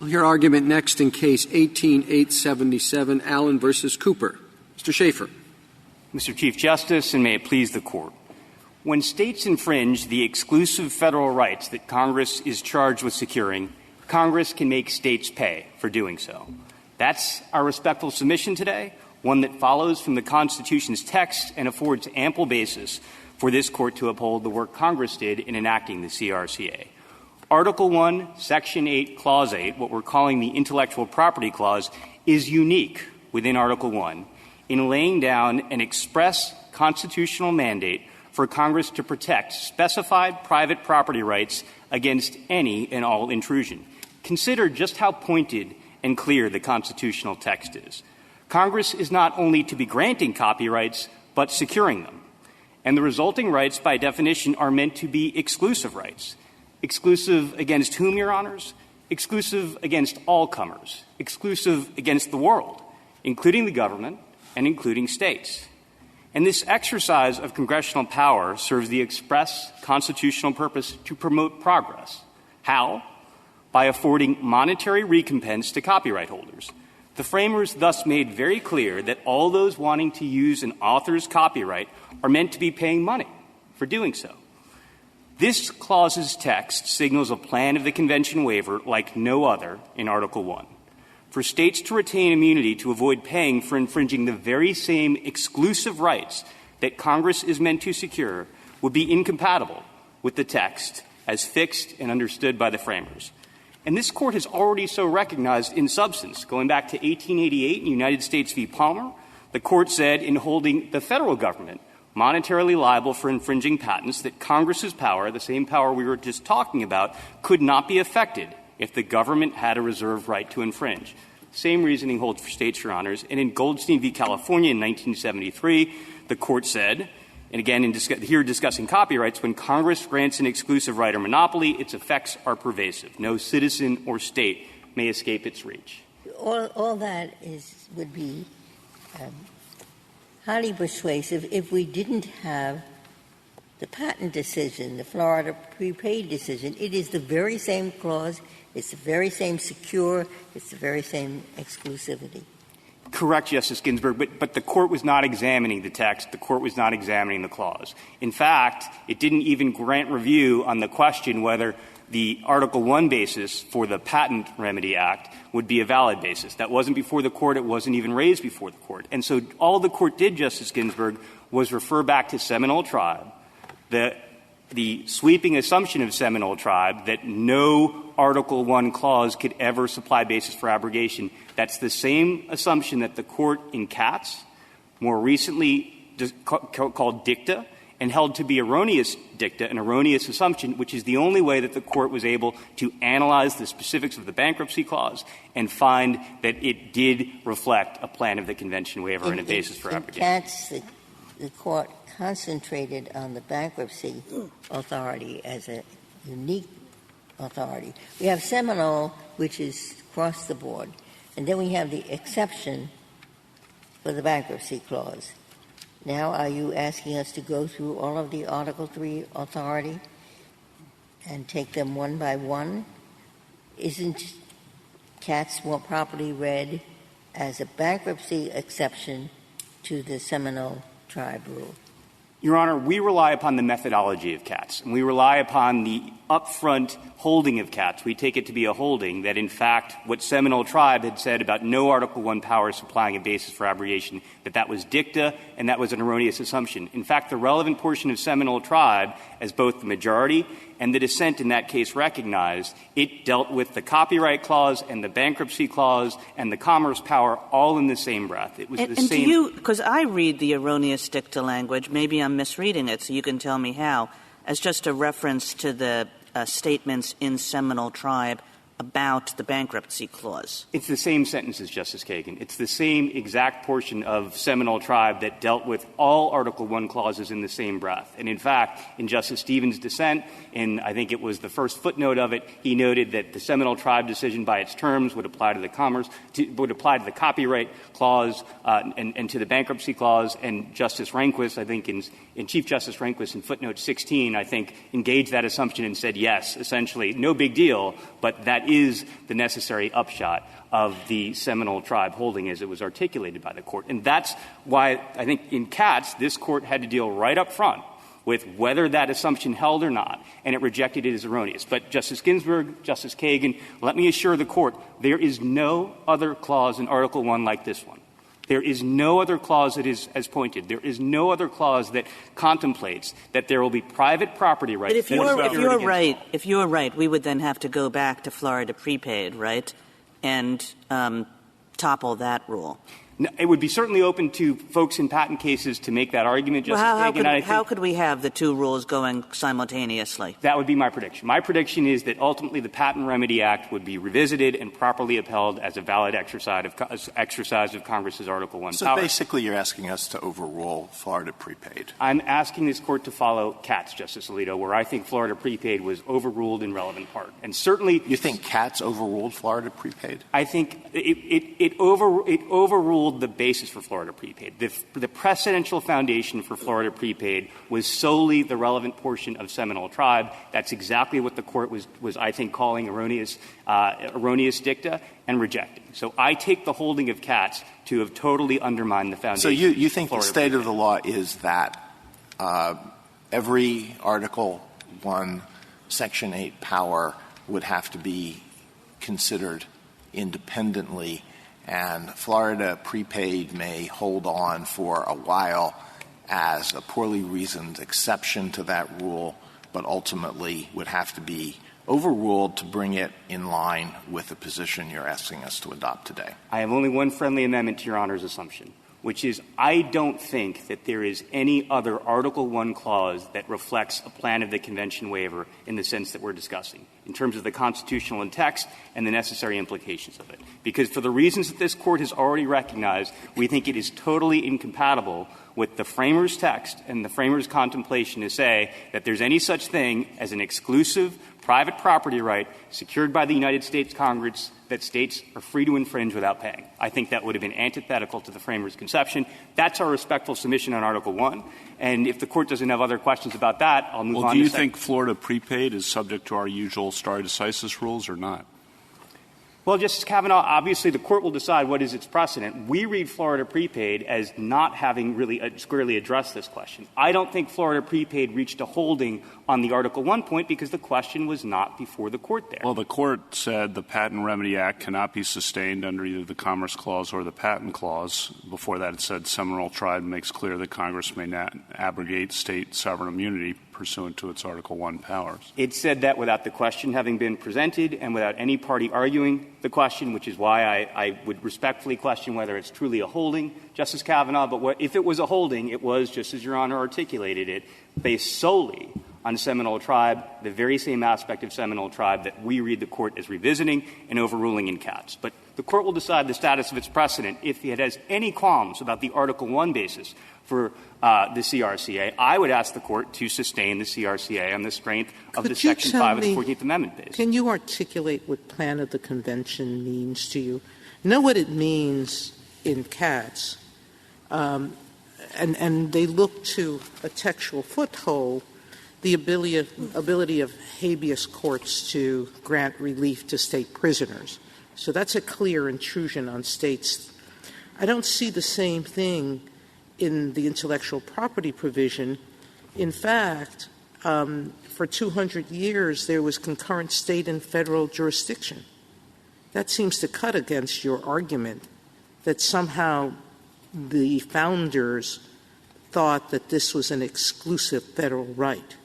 We'll hear argument next in Case 18-877, Allen v. Cooper. Mr. Schaffer. Mr. Chief Justice, and may it please the Court. When states infringe the exclusive federal rights that Congress is charged with securing, Congress can make states pay for doing so. That's our respectful submission today, one that follows from the Constitution's text and affords ample basis for this Court to uphold the work Congress did in enacting the CRCA. Article 1, Section 8, Clause 8, what we're calling the Intellectual Property Clause, is unique within Article 1 in laying down an express constitutional mandate for Congress to protect specified private property rights against any and all intrusion. Consider just how pointed and clear the constitutional text is. Congress is not only to be granting copyrights, but securing them. And the resulting rights, by definition, are meant to be exclusive rights. Exclusive against whom, Your Honors? Exclusive against all comers. Exclusive against the world, including the government and including states. And this exercise of congressional power serves the express constitutional purpose to promote progress. How? By affording monetary recompense to copyright holders. The framers thus made very clear that all those wanting to use an author's copyright are meant to be paying money for doing so. This clause's text signals a plan of the convention waiver like no other in Article 1. For states to retain immunity to avoid paying for infringing the very same exclusive rights that Congress is meant to secure would be incompatible with the text as fixed and understood by the framers. And this Court has already so recognized in substance. Going back to 1888 in United States v. Palmer, the Court said in holding the federal government monetarily liable for infringing patents that Congress's power, the same power we were just talking about, could not be affected if the government had a reserved right to infringe. Same reasoning holds for states, Your Honors. And in Goldstein v. California in 1973, the Court said, and again here discussing copyrights, when Congress grants an exclusive right or monopoly, its effects are pervasive. No citizen or state may escape its reach. All that would be highly persuasive if we didn't have the patent decision, the Florida prepaid decision. It is the very same clause. It's the very same secure. It's the very same exclusivity. Correct, Justice Ginsburg, but the Court was not examining the text. The Court was not examining the clause. In fact, it didn't even grant review on the question whether the Article I basis for the Patent Remedy Act would be a valid basis. That wasn't before the Court. It wasn't even raised before the Court. And so all the Court did, Justice Ginsburg, was refer back to Seminole Tribe, the sweeping assumption of Seminole Tribe that no Article I clause could ever supply basis for abrogation. That's the same assumption that the Court in Katz more recently called dicta and held to be erroneous dicta, an erroneous assumption, which is the only way that the Court was able to analyze the specifics of the bankruptcy clause and find that it did reflect a plan of the convention waiver and a basis for abrogation. In Katz, the Court concentrated on the bankruptcy authority as a unique authority. We have Seminole, which is across the board, and then we have the exception for the bankruptcy clause. Now, are you asking us to go through all of the Article III authority and take them one by one? Isn't Katz more properly read as a bankruptcy exception to the Seminole Tribe rule? Your Honor, we rely upon the methodology of Katz, and we rely upon the upfront holding of Katz. We take it to be a holding that, in fact, what Seminole Tribe had said about no Article I power supplying a basis for abrogation, that was dicta and that was an erroneous assumption. In fact, the relevant portion of Seminole Tribe, as both the majority and the dissent in that case recognized, it dealt with the copyright clause and the bankruptcy clause and the commerce power all in the same breath. It was the same. Do you, because I read the erroneous dicta language, maybe I'm misreading it, so you can tell me how, as just a reference to the statements in Seminole Tribe about the bankruptcy clause. It's the same sentences, Justice Kagan. It's the same exact portion of Seminole Tribe that dealt with all Article I clauses in the same breath. And in fact, in Justice Stevens' dissent, I think it was the first footnote of it, he noted that the Seminole Tribe decision by its terms would apply to the would apply to the copyright clause and to the bankruptcy clause. And Justice Rehnquist, I think in Chief Justice Rehnquist in footnote 16, I think, engaged that assumption and said, yes, essentially, no big deal, but that is the necessary upshot of the Seminole Tribe holding as it was articulated by the Court. And that's why I think in Katz, this Court had to deal right up front with whether that assumption held or not, and it rejected it as erroneous. But Justice Ginsburg, Justice Kagan, let me assure the Court, there is no other clause in Article I like this one. There is no other clause that is as pointed. There is no other clause that contemplates that there will be private property rights. But if you're right, we would then have to go back to Florida prepaid, right, and topple that rule. No, it would be certainly open to folks in patent cases to make that argument, Justice Kagan. How could we have the two rules going simultaneously? That would be my prediction. My prediction is that ultimately the Patent Remedy Act would be revisited and properly upheld as a valid exercise of Congress's Article I power. So basically you're asking us to overrule Florida prepaid. I'm asking this Court to follow Katz, Justice Alito, where I think Florida prepaid was overruled in relevant part. And certainly — You think Katz overruled Florida prepaid? I think it overruled the basis for Florida prepaid. The precedential foundation for Florida prepaid was solely the relevant portion of Seminole Tribe. That's exactly what the Court was I think, calling erroneous dicta and rejecting. So I take the holding of Katz to have totally undermined the foundation. So you think Florida the state prepaid. of the law is that every Article I, Section 8 power would have to be considered independently, and Florida prepaid may hold on for a while as a poorly reasoned exception to that rule, but ultimately would have to be overruled to bring it in line with the position you're asking us to adopt today? I have only one friendly amendment to Your Honor's assumption, which is I don't think that there is any other Article I clause that reflects a plan of the convention waiver in the sense that we're discussing, in terms of the constitutional and text and the necessary implications of it. Because for the reasons that this Court has already recognized, we think it is totally incompatible with the framers' text and the framers' contemplation to say that there's any such thing as an exclusive private property right secured by the United States Congress that states are free to infringe without paying. I think that would have been antithetical to the framers' conception. That's our respectful submission on Article I. And if the Court doesn't have other questions about that, I'll move on to Well, do you think Florida prepaid is subject to our usual stare decisis rules or not? Well, Justice Kavanaugh, obviously the Court will decide what is its precedent. We read Florida prepaid as not having really squarely addressed this question. I don't think Florida prepaid reached a holding on the Article I point because the question was not before the Court there. Well, the Court said the Patent Remedy Act cannot be sustained under either the Commerce Clause or the Patent Clause. Before that, it said Seminole Tribe makes clear that Congress may not abrogate state sovereign immunity pursuant to its Article I powers. It said that without the question having been presented and without any party arguing the question, which is why I would respectfully question whether it's truly a holding, Justice Kavanaugh. But if it was a holding, it was, just as Your Honor articulated it, based solely on Seminole Tribe, the very same aspect of Seminole Tribe that we read the Court as revisiting and overruling in Katz. But the Court will decide the status of its precedent. If it has any qualms about the Article I basis for the CRCA, I would ask the Court to sustain the CRCA on the strength of the Section 5 of the 14th Amendment basis. Can you articulate what plan of the convention means to you? Know what it means in Katz, and they look to a textual foothold, the ability of habeas courts to grant relief to state prisoners. So that's a clear intrusion on states. I don't see the same thing in the intellectual property provision. In fact, for 200 years, there was concurrent state and federal jurisdiction. That seems to cut against your argument that somehow the founders thought that this was an exclusive federal right.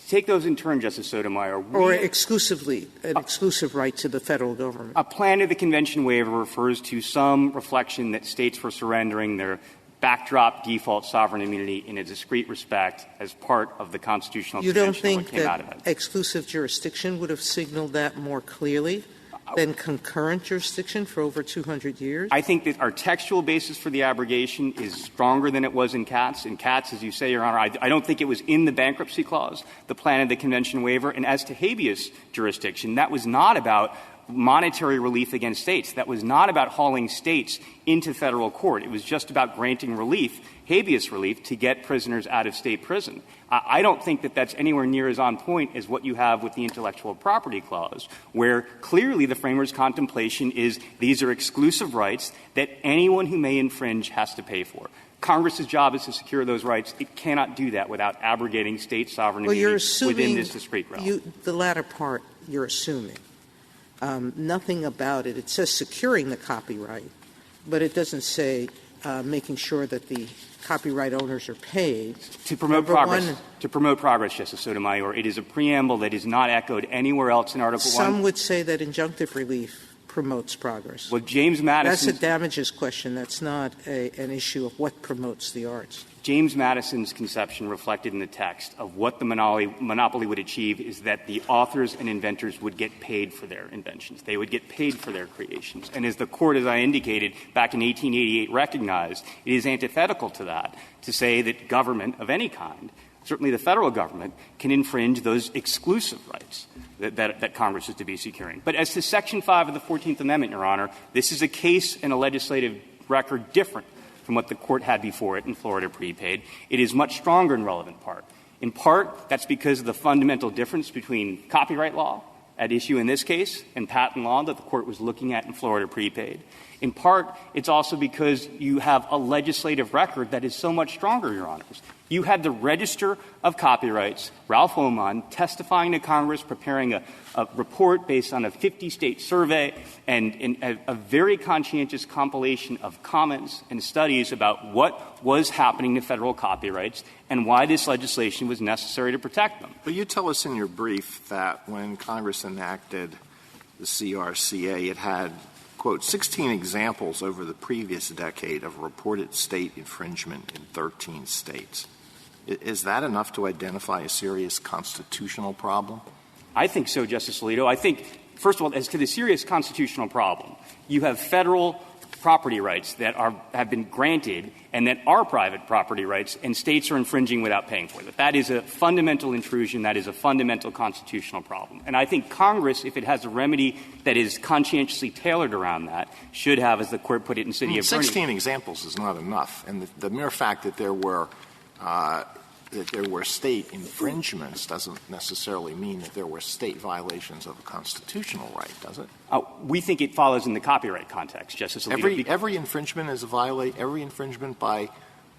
Take those in turn, Justice Sotomayor. Or exclusively, an exclusive right to the federal government. A plan of the convention waiver refers to some reflection that states were surrendering their backdrop default sovereign immunity in a discrete respect as part of the constitutional You convention. don't think came out of that it. exclusive jurisdiction would have signaled that more clearly than concurrent jurisdiction for over 200 years? I think that our textual basis for the abrogation is stronger than it was in Katz. In Katz, as you say, Your Honor, I don't think it was in the bankruptcy clause, the plan of the convention waiver. And as to habeas jurisdiction, that was not about monetary relief against states. That was not about hauling states into federal court. It was just about granting relief, habeas relief, to get prisoners out of state prison. I don't think that that's anywhere near as on point as what you have with the Intellectual Property Clause, where clearly the framers' contemplation is these are exclusive rights that anyone who may infringe has to pay for. Congress's job is to secure those rights. It cannot do that without abrogating state sovereign immunity within this discrete realm. The latter part you're assuming. Nothing about it. It says securing the copyright, but it doesn't say making sure that the copyright owners are paid. To promote progress, Justice Sotomayor, it is a preamble that is not echoed anywhere else in Article 1. Some would say that injunctive relief promotes progress. Well, James Madison. That's a damages question. That's not an issue of what promotes the arts. James Madison's conception reflected in the text of what the monopoly would achieve is that the authors and inventors would get paid for their inventions. They would get paid for their creations. And as the Court, as I indicated, back in 1888 recognized, it is antithetical to that to say that government of any kind, certainly the federal government, can infringe those exclusive rights that Congress is to be securing. But as to Section 5 of the 14th Amendment, Your Honor, this is a case and a legislative record different from what the Court had before it in Florida prepaid. It is much stronger in relevant part. In part, that's because of the fundamental difference between copyright law at issue in this case and patent law that the Court was looking at in Florida prepaid. In part, it's also because you have a legislative record that is so much stronger, Your Honors. You had the Register of Copyrights, Ralph Oman, testifying to Congress, preparing a report based on a 50-state survey and a very conscientious compilation of comments and studies about what was happening to federal copyrights and why this legislation was necessary to protect them. But you tell us in your brief that when Congress enacted the CRCA, it had, quote, 16 examples over the previous decade of reported state infringement in 13 states. Is that enough to identify a serious constitutional problem? I think so, Justice Alito. I think, first of all, as to the serious constitutional problem, you have federal property rights that have been granted and that are private property rights, and states are infringing without paying for it. That is a fundamental intrusion. That is a fundamental constitutional problem. And I think Congress, if it has a remedy that is conscientiously tailored around that, should have, as the Court put it in City of Bernie. 16 examples is not enough. And the mere fact that there were state infringements doesn't necessarily mean that there were state violations of a constitutional right, does it? We think it follows in the copyright context, Justice Alito. Every infringement is every infringement by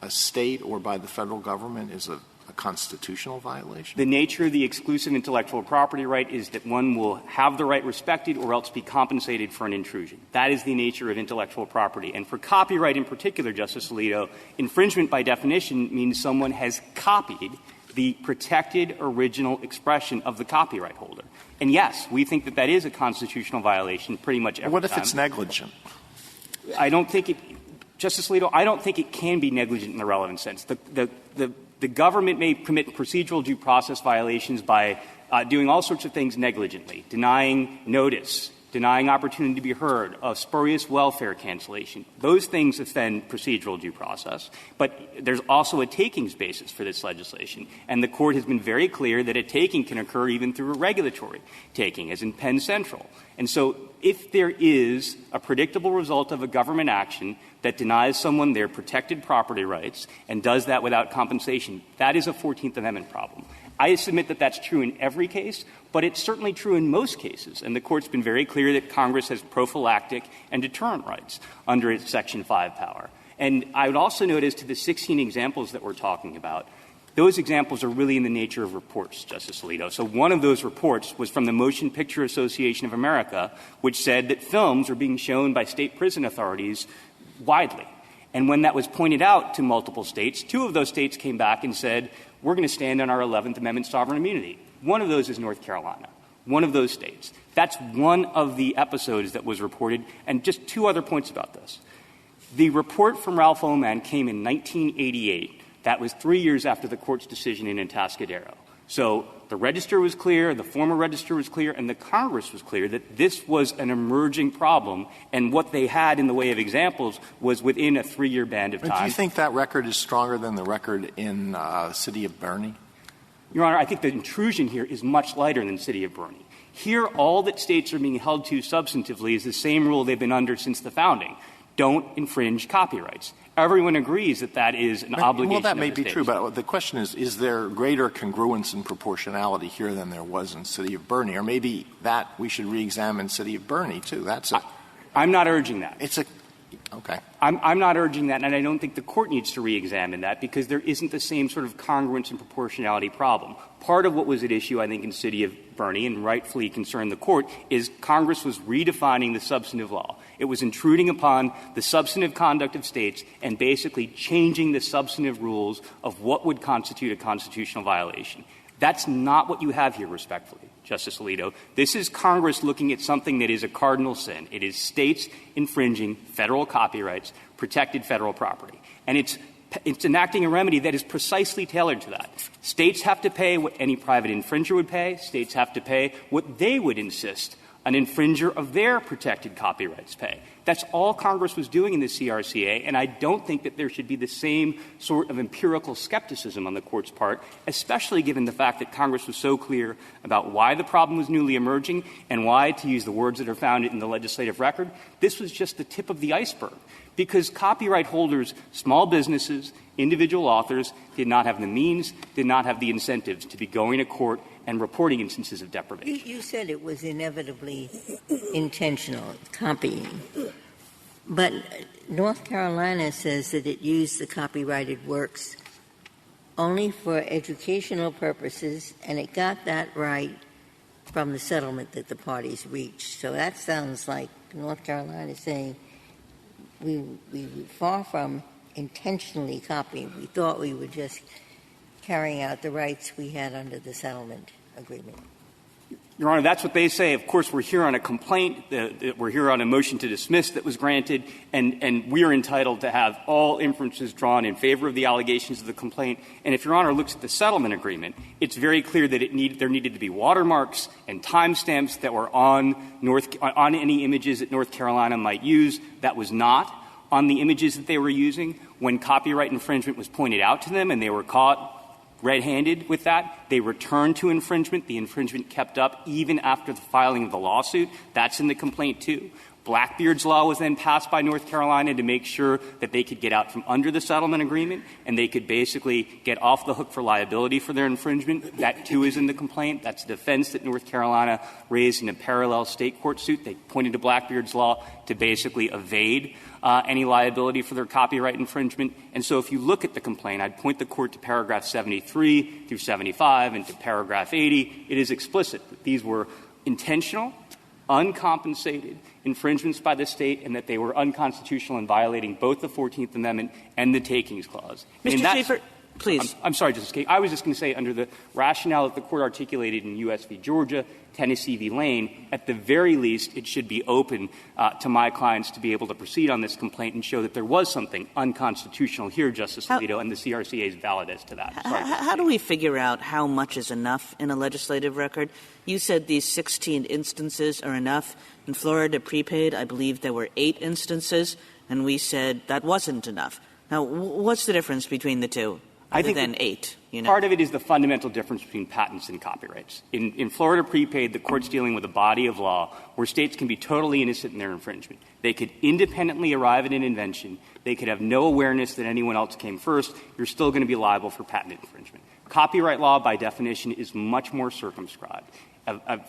a state or by the federal government is a constitutional violation? The nature of the exclusive intellectual property right is that one will have the right respected or else be compensated for an intrusion. That is the nature of intellectual property. And for copyright in particular, Justice Alito, infringement by definition means someone has copied the protected original expression of the copyright holder. And yes, we think that that is a constitutional violation pretty much every time. What if it's negligent? I don't think it — Justice Alito, I don't think it can be negligent in the relevant sense. The government may commit procedural due process violations by doing all sorts of things negligently, denying notice, denying opportunity to be heard, spurious welfare cancellation. Those things offend procedural due process. But there's also a takings basis for this legislation. And the Court has been very clear that a taking can occur even through a regulatory taking, as in Penn Central. And so if there is a predictable result of a government action that denies someone their protected property rights and does that without compensation, that is a 14th Amendment problem. I submit that that's true in every case, but it's certainly true in most cases. And the Court's been very clear that Congress has prophylactic and deterrent rights under its Section 5 power. And I would also note as to the 16 examples that we're talking about, those examples are really in the nature of reports, Justice Alito. So one of those reports was from the Motion Picture Association of America, which said that films were being shown by state prison authorities widely. And when that was pointed out to multiple states, 2 of those states came back and said, we're going to stand on our 11th Amendment sovereign immunity. One of those is North Carolina, one of those states. That's one of the episodes that was reported. And just 2 other points about this. The report from Ralph Oman came in 1988. That was 3 years after the Court's decision in Atascadero. So the register was clear, the former register was clear, and the Congress was clear that this was an emerging problem, and what they had in the way of examples was within a 3-year band of time. But do you think that record is stronger than the record in City of Bernie? Your Honor, I think the intrusion here is much lighter than City of Bernie. Here, all that states are being held to substantively is the same rule they've been under since the founding. Don't infringe copyrights. Everyone agrees that that is an obligation. Well, that may of the be states. true, but the question is there greater congruence and proportionality here than there was in City of Bernie? Or maybe that we should reexamine City of Bernie, too. I'm not urging that. Okay. I'm not urging that, and I don't think the Court needs to reexamine that because there isn't the same sort of congruence and proportionality problem. Part of what was at issue, I think, in City of Bernie, and rightfully concerned the Court, is Congress was redefining the substantive law. It was intruding upon the substantive conduct of states and basically changing the substantive rules of what would constitute a constitutional violation. That's not what you have here, respectfully, Justice Alito. This is Congress looking at something that is a cardinal sin. It is states infringing federal copyrights, protected federal property. And it's enacting a remedy that is precisely tailored to that. States have to pay what any private infringer would pay. States have to pay what they would insist an infringer of their protected copyrights pay. That's all Congress was doing in the CRCA, and I don't think that there should be the same sort of empirical skepticism on the Court's part, especially given the fact that Congress was so clear about why the problem was newly emerging and why, to use the words that are found in the legislative record, this was just the tip of the iceberg. Because copyright holders, small businesses, individual authors did not have the means, did not have the incentives to be going to court and reporting instances of deprivation. You said it was inevitably intentional, copying. But North Carolina says that it used the copyrighted works only for educational purposes, and it got that right from the settlement that the parties reached. So that sounds like North Carolina saying we were far from intentionally copying. We thought we were just carrying out the rights we had under the settlement agreement. Your Honor, that's what they say. Of course, we're here on a complaint. We're here on a motion to dismiss that was granted, and we are entitled to have all inferences drawn in favor of the allegations of the complaint. And if Your Honor looks at the settlement agreement, it's very clear that there needed to be watermarks and timestamps that were on any images that North Carolina might use. That was not on the images that they were using. When copyright infringement was pointed out to them and they were caught red-handed with that, they returned to infringement. The infringement kept up even after the filing of the lawsuit. That's in the complaint, too. Blackbeard's Law was then passed by North Carolina to make sure that they could get out from under the settlement agreement and they could basically get off the hook for liability for their infringement. That, too, is in the complaint. That's a defense that North Carolina raised in a parallel state court suit. They pointed to Blackbeard's Law to basically evade any liability for their copyright infringement. And so if you look at the complaint, I'd point the Court to paragraph 73 through 75 and to paragraph 80. It is explicit that these were intentional, uncompensated infringements by the state and that they were unconstitutional in violating both the 14th Amendment and the Takings Clause. Mr. Schaefer, please. I'm sorry, Justice Kagan. I was just going to say under the rationale that the Court articulated in U.S. v. Georgia, Tennessee v. Lane, at the very least it should be open to my clients to be able to proceed on this complaint and show that there was something unconstitutional here, Justice Alito, and the CRCA is valid as to that. How do we figure out how much is enough in a legislative record? You said these 16 instances are enough. In Florida prepaid, I believe there were 8 instances, and we said that wasn't enough. Now, what's the difference between the two? Other than 8, you know. Part of it is the fundamental difference between patents and copyrights. In Florida prepaid, the Court's dealing with a body of law where states can be totally innocent in their infringement. They could independently arrive at an invention. They could have no awareness that anyone else came first. You're still going to be liable for patent infringement. Copyright law, by definition, is much more circumscribed.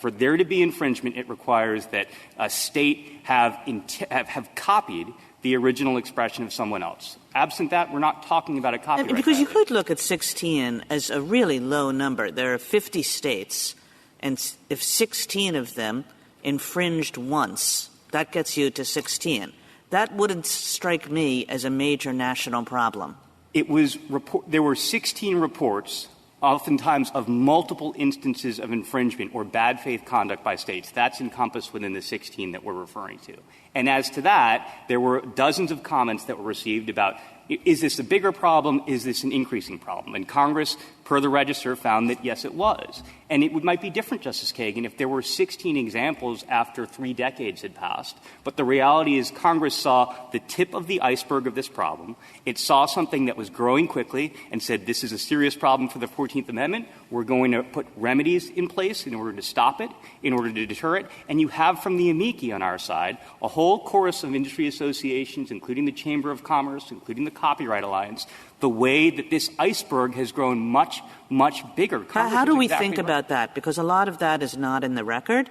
For there to be infringement, it requires that a state have copied the original expression of someone else. Absent that, we're not talking about a copyright. Because you could look at 16 as a really low number. There are 50 states, and if 16 of them infringed once, that gets you to 16. That wouldn't strike me as a major national problem. There were 16 reports, oftentimes of multiple instances of infringement or bad faith conduct by states. That's encompassed within the 16 that we're referring to. And as to that, there were dozens of comments that were received about, is this a bigger problem? Is this an increasing problem? And Congress, per the Register, found that, yes, it was. And it might be different, Justice Kagan, if there were 16 examples after 3 decades had passed. But the reality is Congress saw the tip of the iceberg of this problem. It saw something that was growing quickly and said, this is a serious problem for the 14th Amendment. We're going to put remedies in place in order to stop it, in order to deter it. And you have from the amici on our side a whole chorus of industry associations, including the Chamber of Commerce, including the Copyright Alliance, the way that this iceberg has grown much, much bigger. How do we think about that? Because a lot of that is not in the record.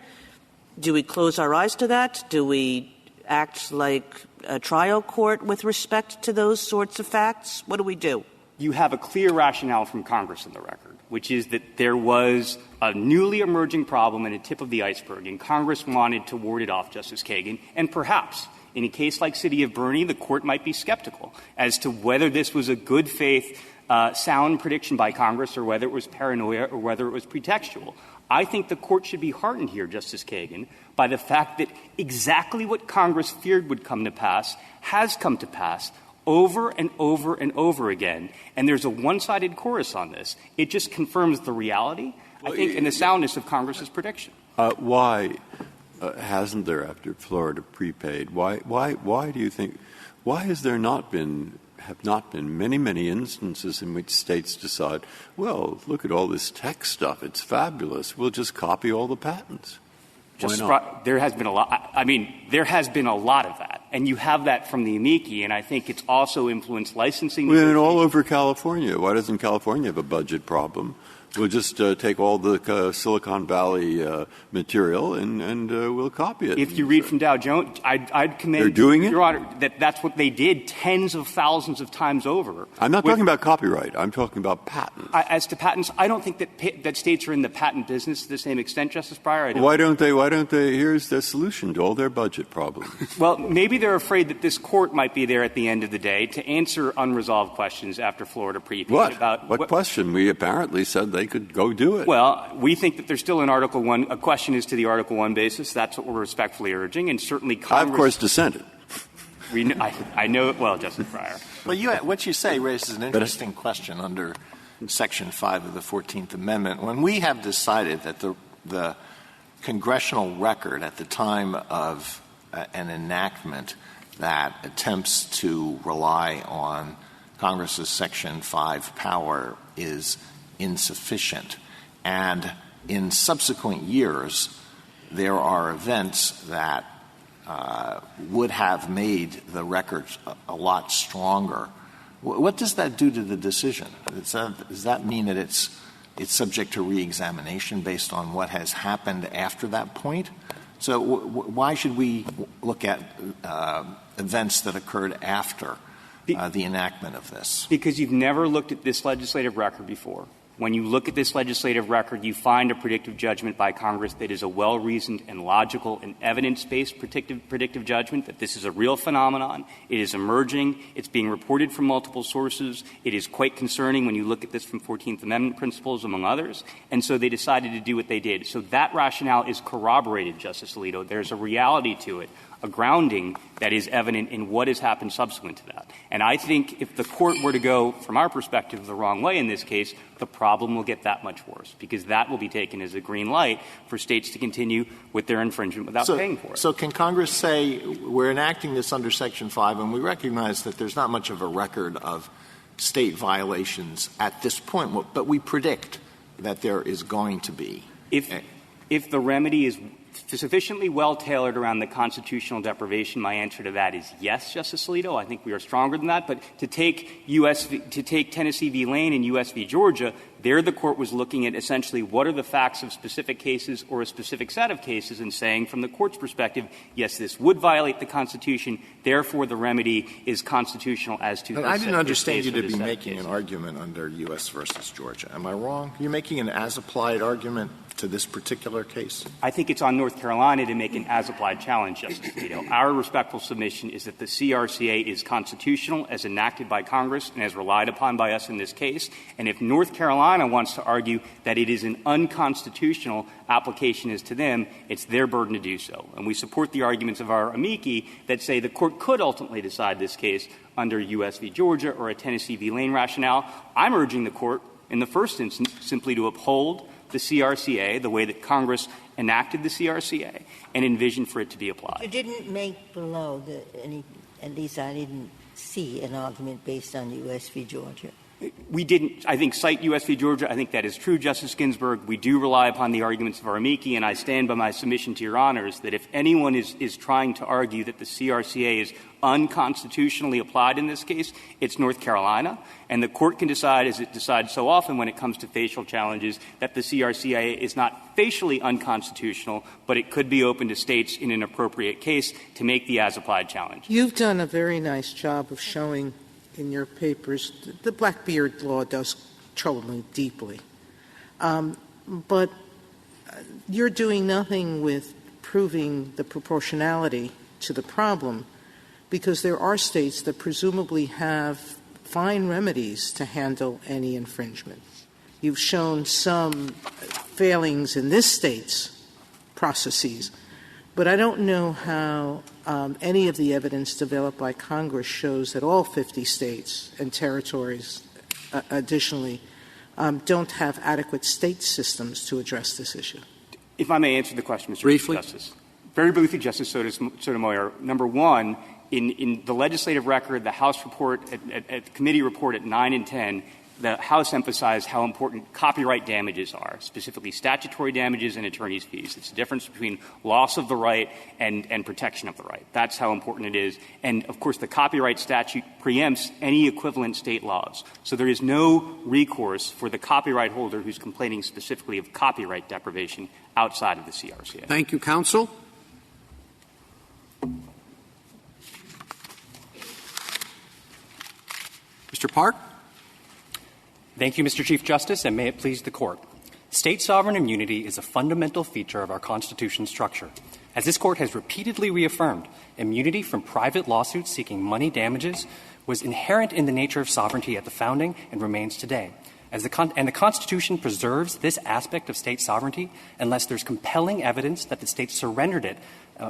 Do we close our eyes to that? Do we act like a trial court with respect to those sorts of facts? What do we do? You have a clear rationale from Congress in the record, which is that there was a newly emerging problem and a tip of the iceberg, and Congress wanted to ward it off, Justice Kagan. And perhaps in a case like City of Bernie, the court might be skeptical as to whether this was a good faith, sound prediction by Congress or whether it was paranoia or whether it was pretextual. I think the court should be heartened here, Justice Kagan, by the fact that exactly what Congress feared would come to pass has come to pass over and over and over again. And there's a one-sided chorus on this. It just confirms the reality, I think, and the soundness of Congress's prediction. Why hasn't there, after Florida prepaid, why do you think, why has there not been many instances in which states decide, well, look at all this tech stuff, it's fabulous, we'll just copy all the patents? Why not? There has been a lot. I mean, there has been a lot of that. And you have that from the amici, and I think it's also influenced licensing. Well, and all over California. Why doesn't California have a budget problem? We'll just take all the Silicon Valley material and we'll copy it. If you read from Dow Jones, I'd commend They're doing it? Your Honor, that's what they did tens of thousands of times over. I'm not talking about copyright. I'm talking about patents. As to patents, I don't think that states are in the patent business to the same extent, Justice Breyer. Why don't they? Here's the solution to all their budget problems. Well, maybe they're afraid that this court might be there at the end of the day to answer unresolved questions after Florida prepaid. What question? We apparently said they could go do it. Well, we think that there's still an Article I. A question is to the Article I basis. That's what we're respectfully urging. And certainly Congress — I, of course, dissented. I know it well, Justice Breyer. Well, what you say raises an interesting question under Section 5 of the 14th Amendment. When we have decided that the congressional record at the time of an enactment that attempts to rely on Congress's Section 5 power is insufficient, and in subsequent years there are events that would have made the record a lot stronger, what does that do to the decision? Does that mean that it's subject to reexamination based on what has happened after that point? So why should we look at events that occurred after the enactment of this? Because you've never looked at this legislative record before. When you look at this legislative record, you find a predictive judgment by Congress that is a well-reasoned and logical and evidence-based predictive judgment, that this is a real phenomenon. It is emerging. It's being reported from multiple sources. It is quite concerning when you look at this from 14th Amendment principles, among others. And so they decided to do what they did. So that rationale is corroborated, Justice Alito. There's a reality to it, a grounding that is evident in what has happened subsequent to that. And I think if the court were to go, from our perspective, the wrong way in this case, the problem will get that much worse, because that will be taken as a green light for states to continue with their infringement without paying for it. So can Congress say, we're enacting this under Section 5, and we recognize that there's not much of a record of state violations at this point, but we predict that there is going to be? If the remedy is sufficiently well-tailored around the constitutional deprivation, my answer to that is yes, Justice Alito. I think we are stronger than that. But to take Tennessee v. Lane and U.S. v. Georgia, there the court was looking at essentially what are the facts of specific cases or a specific set of cases and saying from the court's perspective, yes, this would violate the Constitution, therefore the remedy is constitutional as to — I didn't understand you to be making an argument under U.S. versus Georgia. Am I wrong? Are you making an as-applied argument to this particular case? I think it's on North Carolina to make an as-applied challenge, Justice Alito. Our respectful submission is that the CRCA is constitutional as enacted by Congress and as relied upon by us in this case. And if North Carolina wants to argue that it is an unconstitutional application as to them, it's their burden to do so. And we support the arguments of our amici that say the court could ultimately decide this case under U.S. v. Georgia or a Tennessee v. Lane rationale. I'm urging the court in the first instance simply to uphold the CRCA the way that Congress enacted the CRCA and envisioned for it to be applied. You didn't make below at least I didn't see an argument based on U.S. v. Georgia. We didn't, I think, cite U.S. v. Georgia. I think that is true, Justice Ginsburg. We do rely upon the arguments of our amici, and I stand by my submission to Your Honors that if anyone is trying to argue that the CRCA is unconstitutionally applied in this case, it's North Carolina. And the Court can decide, as it decides so often when it comes to facial challenges, that the CRCA is not facially unconstitutional, but it could be open to states in an appropriate case to make the as-applied challenge. You've done a very nice job of showing in your papers the Blackbeard law does trouble me deeply. But you're doing nothing with proving the proportionality to the problem, because there are states that presumably have fine remedies to handle any infringement. You've shown some failings in this state's processes, but I don't know how any of the evidence developed by Congress shows that all 50 states and territories additionally don't have adequate state systems to address this issue. If I may answer the question, Mr. Briefly. Chief Justice. Very briefly, Justice Sotomayor. Number one, in the legislative record, the House report, at the committee report at 9 and 10, the House emphasized how important copyright damages are, specifically statutory damages and attorney's fees. It's the difference between loss of the right and protection of the right. That's how important it is. And, of course, the copyright statute preempts any equivalent state laws. So there is no recourse for the copyright holder who's complaining specifically of copyright deprivation outside of the CRCA. Thank you, counsel. Mr. Park? Thank you, Mr. Chief Justice, and may it please the Court. State sovereign immunity is a fundamental feature of our Constitution structure. As this Court has repeatedly reaffirmed, immunity from private lawsuits seeking money damages was inherent in the nature of sovereignty at the founding and remains today. And the Constitution preserves this aspect of state sovereignty unless there's compelling evidence that the states surrendered it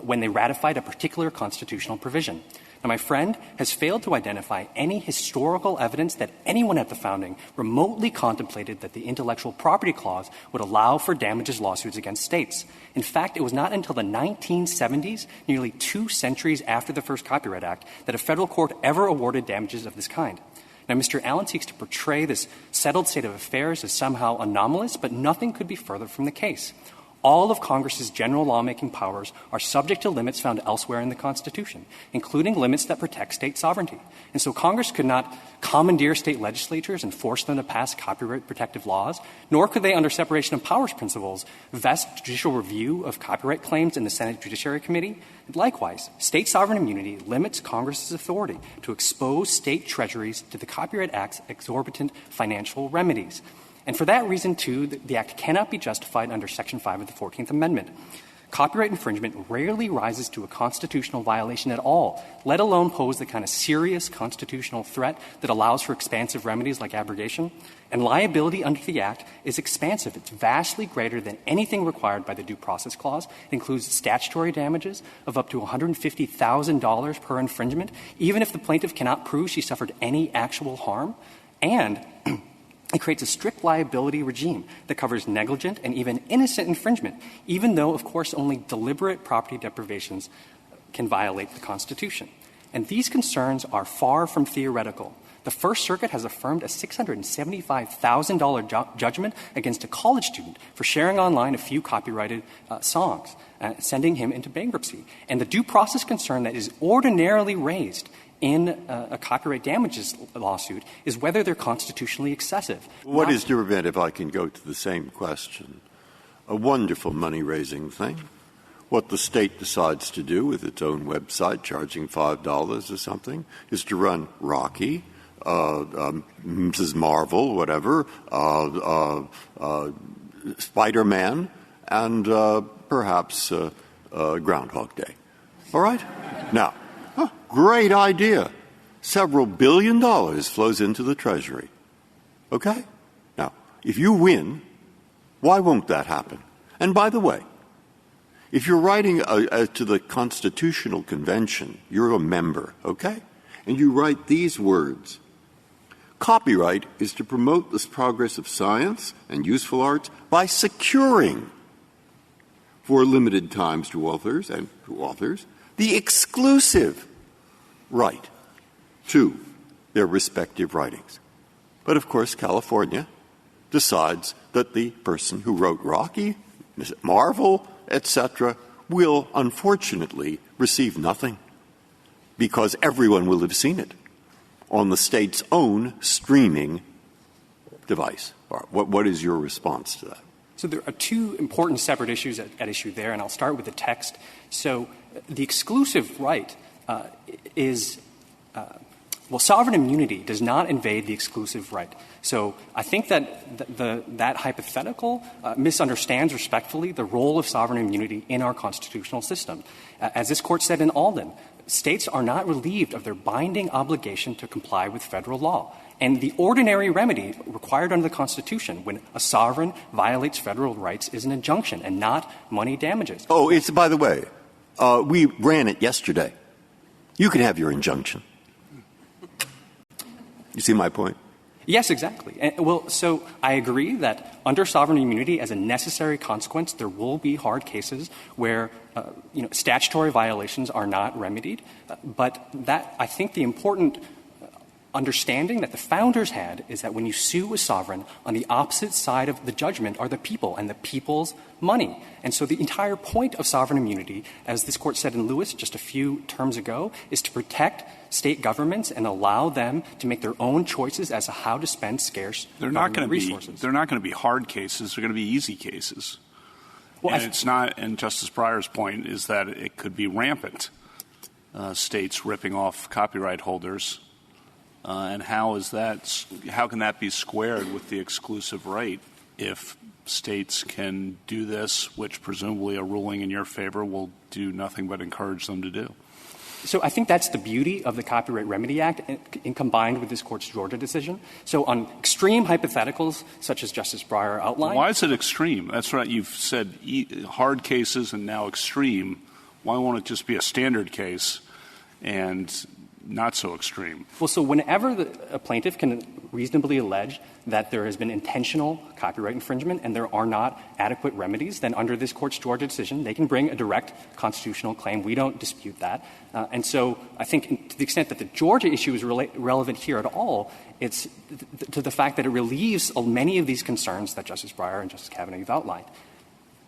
when they ratified a particular constitutional provision. Now, my friend has failed to identify any historical evidence that anyone at the founding remotely contemplated that the Intellectual Property Clause would allow for damages lawsuits against states. In fact, it was not until the 1970s, nearly 2 centuries after the first Copyright Act, that a federal court ever awarded damages of this kind. Now, Mr. Allen seeks to portray this settled state of affairs as somehow anomalous, but nothing could be further from the case. All of Congress's general lawmaking powers are subject to limits found elsewhere in the Constitution, including limits that protect state sovereignty. And so Congress could not commandeer state legislatures and force them to pass copyright protective laws, nor could they, under separation of powers principles, vest judicial review of copyright claims in the Senate Judiciary Committee. And likewise, state sovereign immunity limits Congress's authority to expose state treasuries to the Copyright Act's exorbitant financial remedies. And for that reason, too, the Act cannot be justified under Section 5 of the 14th Amendment. Copyright infringement rarely rises to a constitutional violation at all, let alone pose the kind of serious constitutional threat that allows for expansive remedies like abrogation. And liability under the Act is expansive. It's vastly greater than anything required by the Due Process Clause. It includes statutory damages of up to $150,000 per infringement, even if the plaintiff cannot prove she suffered any actual harm. And it creates a strict liability regime that covers negligent and even innocent infringement, even though, of course, only deliberate property deprivations can violate the Constitution. And these concerns are far from theoretical. The First Circuit has affirmed a $675,000 judgment against a college student for sharing online a few copyrighted songs, sending him into bankruptcy. And the due process concern that is ordinarily raised in a copyright damages lawsuit is whether they're constitutionally excessive. What is to prevent, if I can go to the same question, a wonderful money-raising thing? What the state decides to do with its own website, charging $5 or something, is to run Rocky, Mrs. Marvel, whatever, Spider-Man, and perhaps Groundhog Day. All right? Now, great idea. Several $billion flows into the Treasury. Okay? Now, if you win, why won't that happen? And by the way, if you're writing to the Constitutional Convention, you're a member, okay? And you write these words: copyright is to promote the progress of science and useful arts by securing for limited times to authors the exclusive right to their respective writings. But, of course, California decides that the person who wrote Rocky, Marvel, etc., will unfortunately receive nothing because everyone will have seen it on the state's own streaming device. What is your response to that? So there are two important separate issues at issue there, and I'll start with the text. So the exclusive right sovereign immunity does not invade the exclusive right. So I think that that hypothetical misunderstands respectfully the role of sovereign immunity in our constitutional system. As this Court said in Alden, states are not relieved of their binding obligation to comply with federal law. And the ordinary remedy required under the Constitution when a sovereign violates federal rights is an injunction and not money damages. Oh, by the way, we ran it yesterday. You can have your injunction. You see my point? Yes, exactly. So I agree that under sovereign immunity, as a necessary consequence, there will be hard cases where statutory violations are not remedied. But that I think the important understanding that the founders had is that when you sue a sovereign, on the opposite side of the judgment are the people and the people's money. And so the entire point of sovereign immunity, as this Court said in Lewis just a few terms ago, is to protect state governments and allow them to make their own choices as to how to spend scarce resources. They're not going to be hard cases. They're going to be easy cases. Well, and it's not. And Justice Breyer's point is that it could be rampant. States ripping off copyright holders. And how can that be squared with the exclusive right if states can do this, which presumably a ruling in your favor will do nothing but encourage them to do? So I think that's the beauty of the Copyright Remedy Act in combined with this Court's Georgia decision. So on extreme hypotheticals, such as Justice Breyer outlined. Why is it extreme? That's right. You've said hard cases and now extreme. Why won't it just be a standard case and not so extreme? Well, so whenever a plaintiff can reasonably allege that there has been intentional copyright infringement and there are not adequate remedies, then under this Court's Georgia decision, they can bring a direct constitutional claim. We don't dispute that. And so I think to the extent that the Georgia issue is relevant here at all, it's to the fact that it relieves many of these concerns that Justice Breyer and Justice Kavanaugh have outlined.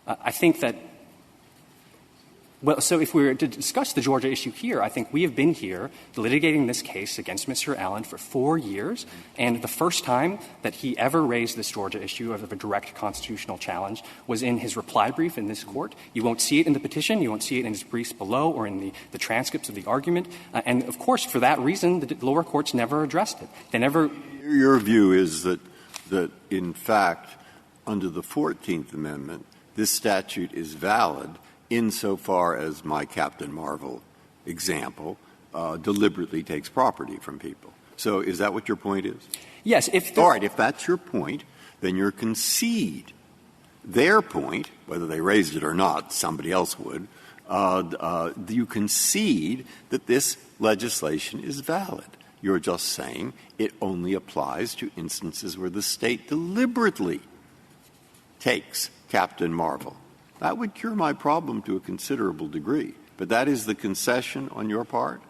I think that so if we were to discuss the Georgia issue here, I think we have been here litigating this case against Mr. Allen for 4 years, and the first time that he ever raised this Georgia issue of a direct constitutional challenge was in his reply brief in this Court. You won't see it in the petition. You won't see it in his briefs below or in the transcripts of the argument. And, of course, for that reason, the lower courts never addressed it. They never — Your view is that in fact, under the 14th Amendment, this statute is valid insofar as my Captain Marvel example deliberately takes property from people. So is that what your point is? Yes. All right. If that's your point, then you concede their point, whether they raised it or not, somebody else would, you concede that this legislation is valid. You're just saying it only applies to instances where the state deliberately takes Captain Marvel. That would cure my problem to a considerable degree. But that is the concession on your part?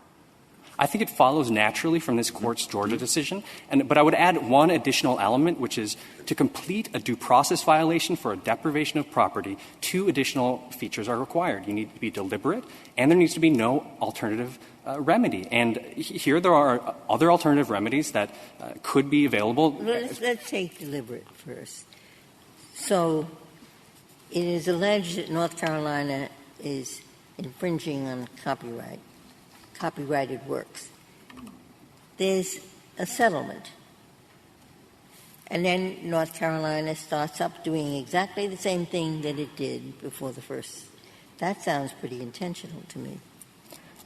I think it follows naturally from this Court's Georgia decision. But I would add one additional element, which is to complete a due process violation for a deprivation of property, 2 additional features are required. You need to be deliberate, and there needs to be no alternative remedy. And here there are other alternative remedies that could be available. Let's take deliberate first. So it is alleged that North Carolina is infringing on copyrighted works. There's a settlement. And then North Carolina starts up doing exactly the same thing that it did before the first. That sounds pretty intentional to me.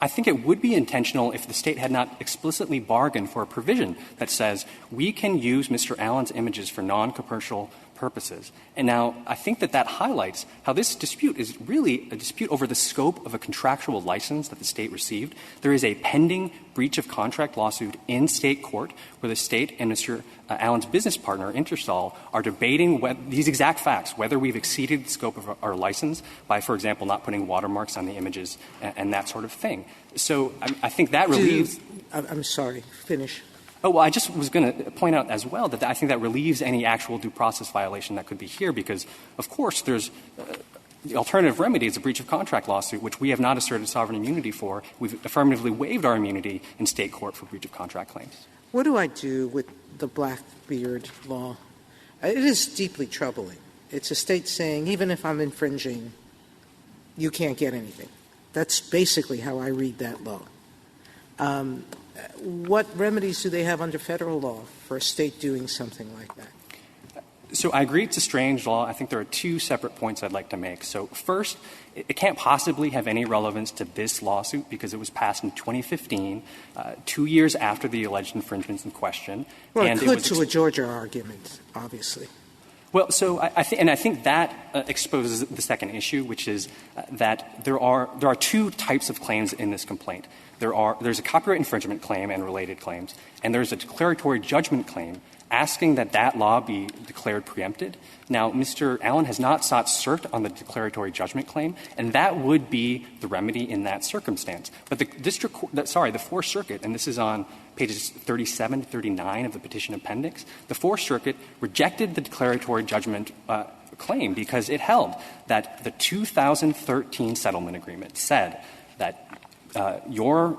I think it would be intentional if the state had not explicitly bargained for a provision that says we can use Mr. Allen's images for non-commercial purposes. And now I think that highlights how this dispute is really a dispute over the scope of a contractual license that the state received. There is a pending breach of contract lawsuit in state court where the state and Mr. Allen's business partner, Intersol, are debating these exact facts, whether we've exceeded the scope of our license by, for example, not putting watermarks on the images and that sort of thing. So I think that relieves — I'm sorry. Finish. Oh, well, I just was going to point out as well that I think that relieves any actual due process violation that could be here because, of course, there's the alternative remedy is a breach of contract lawsuit, which we have not asserted sovereign immunity for. We've affirmatively waived our immunity in state court for breach of contract claims. What do I do with the Blackbeard law? It is deeply troubling. It's a state saying, even if I'm infringing, you can't get anything. That's basically how I read that law. What remedies do they have under federal law for a state doing something like that? So I agree it's a strange law. I think there are two separate points I'd like to make. So first, it can't possibly have any relevance to this lawsuit because it was passed in 2015, 2 years after the alleged infringements in question. Well, and it could to a Georgia argument, obviously. Well, so I think that exposes the second issue, which is that there are two types of claims in this complaint. There's a copyright infringement claim and related claims, and there's a declaratory judgment claim asking that law be declared preempted. Now, Mr. Allen has not sought cert on the declaratory judgment claim, and that would be the remedy in that circumstance. But the Fourth Circuit, and this is on pages 37 to 39 of the petition appendix, the Fourth Circuit rejected the declaratory judgment claim because it held that the 2013 settlement agreement said that your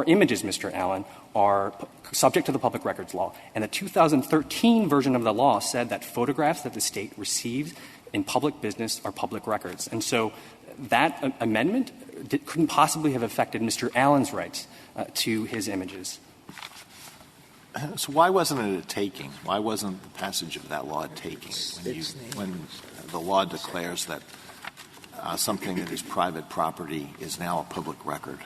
images, Mr. Allen, are subject to the public records law. And the 2013 version of the law said that photographs that the state receives in public business are public records. And so that amendment couldn't possibly have affected Mr. Allen's rights to his images. So why wasn't it a taking? Why wasn't the passage of that law a taking when the law declares that something that is private property is now a public record?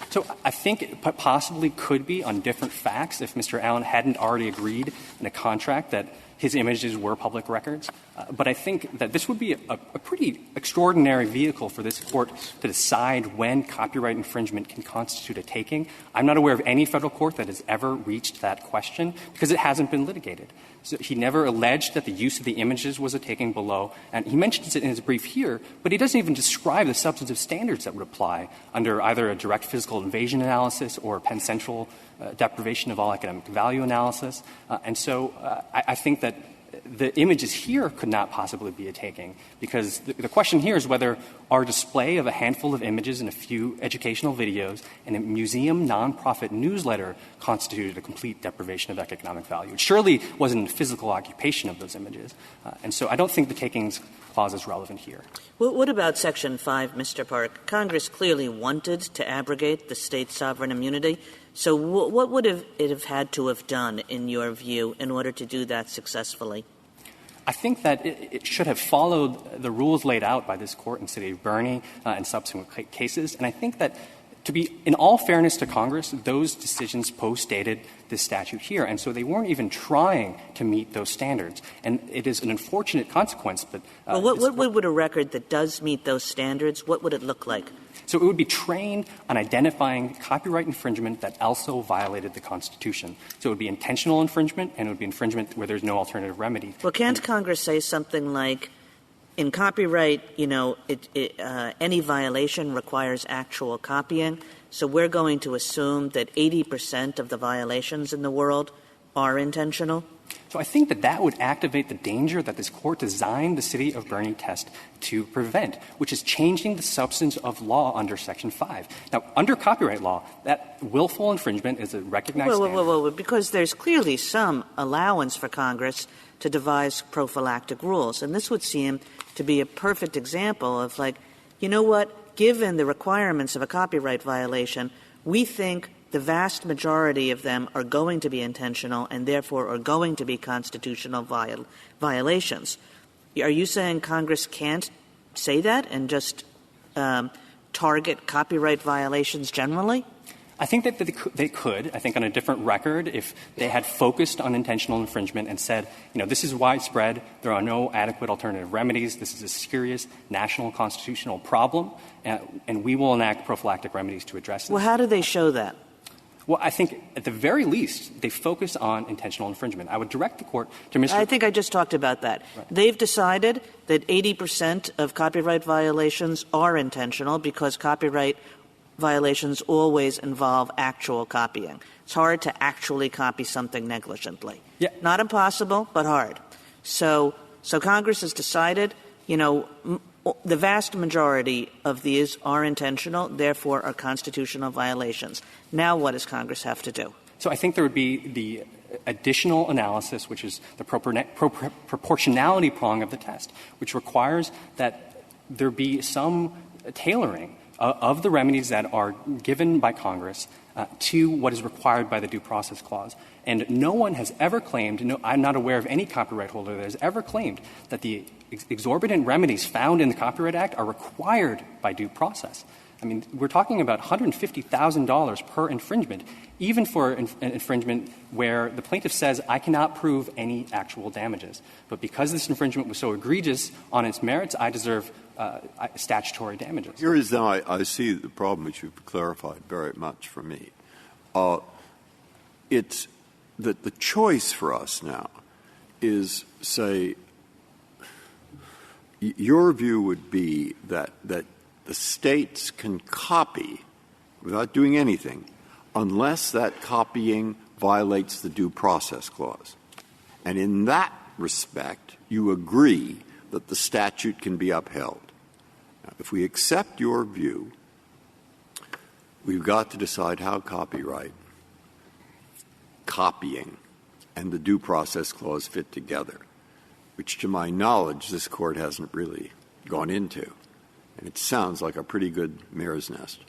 So I think it possibly could be on different facts if Mr. Allen hadn't already agreed in a contract that his images were public records. But I think that this would be a pretty extraordinary vehicle for this Court to decide when copyright infringement can constitute a taking. I'm not aware of any federal court that has ever reached that question because it hasn't been litigated. So he never alleged that the use of the images was a taking below. And he mentions it in his brief here, but he doesn't even describe the substantive standards that would apply under either a direct physical invasion analysis or a Penn Central deprivation of all economic value analysis. And so I think that the images here could not possibly be a taking because the question here is whether our display of a handful of images and a few educational videos in a museum nonprofit newsletter constituted a complete deprivation of economic value. It surely wasn't a physical occupation of those images. And so I don't think the takings clause is relevant here. Well, what about Section 5, Mr. Park? Congress clearly wanted to abrogate the state's sovereign immunity. So what would it have had to have done, in your view, in order to do that successfully? I think that it should have followed the rules laid out by this Court in City of Bernie and subsequent cases. And I think that, to be in all fairness to Congress, those decisions postdated this statute here. And so they weren't even trying to meet those standards. And it is an unfortunate consequence. But well, what would a record that does meet those standards, what would it look like? So it would be trained on identifying copyright infringement that also violated the Constitution. So it would be intentional infringement, and it would be infringement where there's no alternative remedy. Well, can't Congress say something like, in copyright, any violation requires actual copying, so we're going to assume that 80% of the violations in the world are intentional? So I think that would activate the danger that this Court designed the City of Bernie test to prevent, which is changing the substance of law under Section 5. Now, under copyright law, that willful infringement is a recognized standard. Well, because there's clearly some allowance for Congress to devise prophylactic rules. And this would seem to be a perfect example of, you know what, given the requirements of a copyright violation, we think the vast majority of them are going to be intentional and therefore are going to be constitutional violations. Are you saying Congress can't say that and just target copyright violations generally? I think that they could. I think on a different record, if they had focused on intentional infringement and said, this is widespread, there are no adequate alternative remedies, this is a serious national constitutional problem, and we will enact prophylactic remedies to address it. Well, how do they show that? Well, I think at the very least, they focus on intentional infringement. I would direct the Court to Mr. I think I just talked about that. Right. They've decided that 80% of copyright violations are intentional because copyright violations always involve actual copying. It's hard to actually copy something negligently. Yeah. Not impossible, but hard. So Congress has decided, the vast majority of these are intentional, therefore are constitutional violations. Now what does Congress have to do? So I think there would be the additional analysis, which is the proportionality prong of the test, which requires that there be some tailoring of the remedies that are given by Congress to what is required by the Due Process Clause. And no one has ever claimed, I'm not aware of any copyright holder that has ever claimed that the exorbitant remedies found in the Copyright Act are required by due process. I mean, we're talking about $150,000 per infringement, even for an infringement where the plaintiff says, I cannot prove any actual damages. But because this infringement was so egregious on its merits, I deserve statutory damages. Here is now I see the problem which you've clarified very much for me. It's that the choice for us now is, say, your view would be that the states can copy without doing anything unless that copying violates the Due Process Clause. And in that respect, you agree that the statute can be upheld. Now, if we accept your view, we've got to decide how copyright, copying, and the Due Process Clause fit together, which to my knowledge this Court hasn't really gone into. And it sounds like a pretty good mare's nest.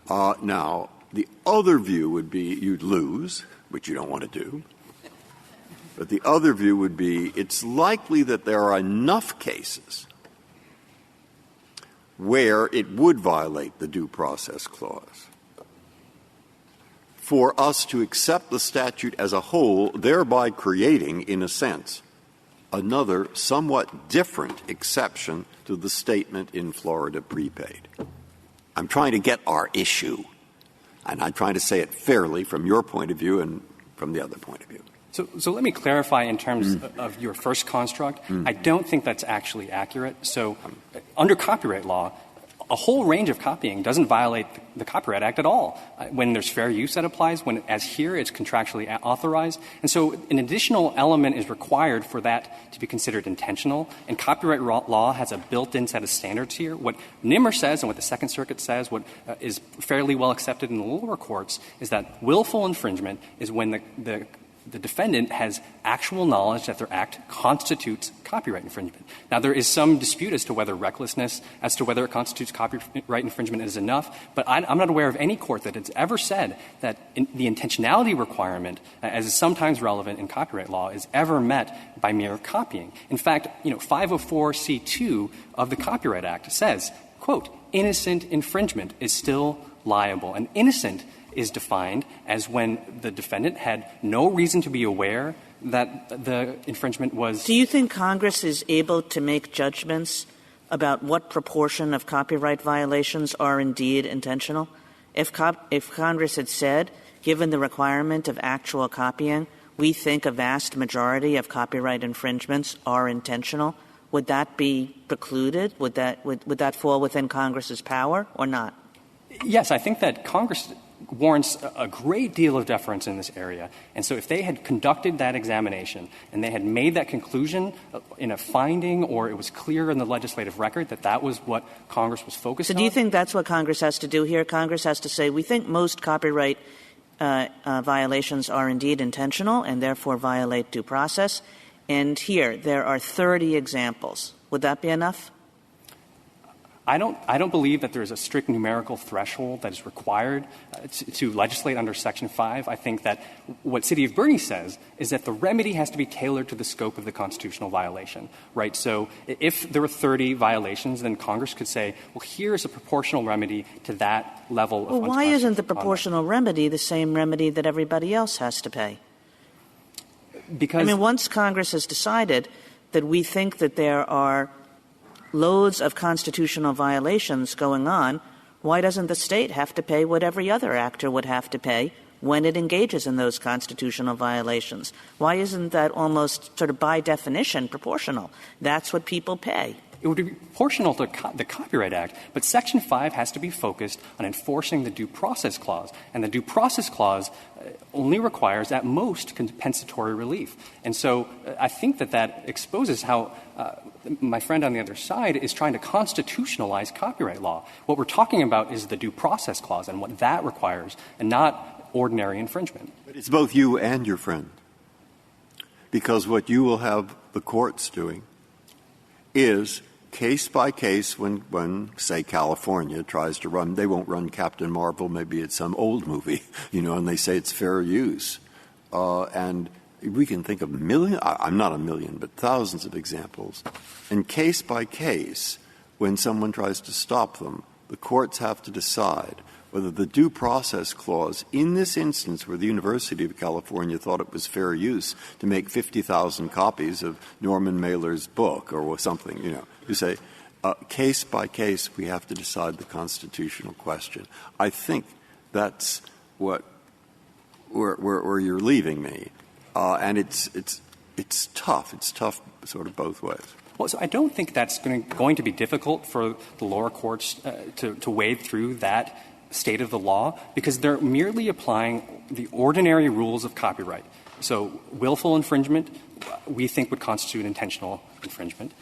Now, the other view would be you'd lose, which you don't want to do. But the other view would be it's likely that there are enough cases where it would violate the Due Process Clause for us to accept the statute as a whole, thereby creating, in a sense, another somewhat different exception to the statement in Florida prepaid. I'm trying to get our issue, and I'm trying to say it fairly from your point of view and from the other point of view. So let me clarify in terms of your first construct. I don't think that's actually accurate. So under copyright law, a whole range of copying doesn't violate the Copyright Act at all. When there's fair use, that applies. When, as here, it's contractually authorized. And so an additional element is required for that to be considered intentional. And copyright law has a built-in set of standards here. What Nimmer says and what the Second Circuit says, what is fairly well accepted in the lower courts, is that willful infringement is when the defendant has actual knowledge that their act constitutes copyright infringement. Now, there is some dispute as to whether recklessness, as to whether it constitutes copyright infringement is enough, but I'm not aware of any court that has ever said that the intentionality requirement, as is sometimes relevant in copyright law, is ever met by mere copying. In fact, 504c2 of the Copyright Act says, quote, innocent infringement is still liable. And innocent is defined as when the defendant had no reason to be aware that the infringement was. Do you think Congress is able to make judgments about what proportion of copyright violations are indeed intentional? If Congress had said, given the requirement of actual copying, we think a vast majority of copyright infringements are intentional, would that be precluded? Would that fall within Congress's power or not? Yes, I think that Congress warrants a great deal of deference in this area. And so if they had conducted that examination and they had made that conclusion in a finding, or it was clear in the legislative record that that was what Congress was focused on. So do you think that's what Congress has to do here? Congress has to say, we think most copyright violations are indeed intentional and therefore violate due process. And here, there are 30 examples. Would that be enough? I don't believe that there is a strict numerical threshold that is required to legislate under Section 5. I think that what City of Bernie says is that the remedy has to be tailored to the scope of the constitutional violation, right? So if there were 30 violations, then Congress could say, well, here's a proportional remedy to that level of Well, why isn't the proportional remedy the same remedy that everybody else has to pay? Because once Congress has decided that we think that there are loads of constitutional violations going on, why doesn't the state have to pay what every other actor would have to pay when it engages in those constitutional violations? Why isn't that almost sort of by definition proportional? That's what people pay. it would be proportional to the Copyright Act, but Section 5 has to be focused on enforcing the Due Process Clause. And the Due Process Clause only requires, at most, compensatory relief. And so I think that exposes how my friend on the other side is trying to constitutionalize copyright law. What we're talking about is the Due Process Clause and what that requires, and not ordinary infringement. But it's both you and your friend. Because what you will have the courts doing is case by case when, say, California tries to run, they won't run Captain Marvel, maybe it's some old movie, and they say it's fair use. And we can think of I'm not a million, but thousands of examples. And case by case, when someone tries to stop them, the courts have to decide whether the Due Process Clause, in this instance where the University of California thought it was fair use to make 50,000 copies of Norman Mailer's book or something, you say, case by case, we have to decide the constitutional question. I think that's where you're leaving me. And it's tough. It's tough sort of both ways. Well, so I don't think that's going to be difficult for the lower courts to wade through that state of the law, because they're merely applying the ordinary rules of copyright. So willful infringement, we think, would constitute intentional infringement,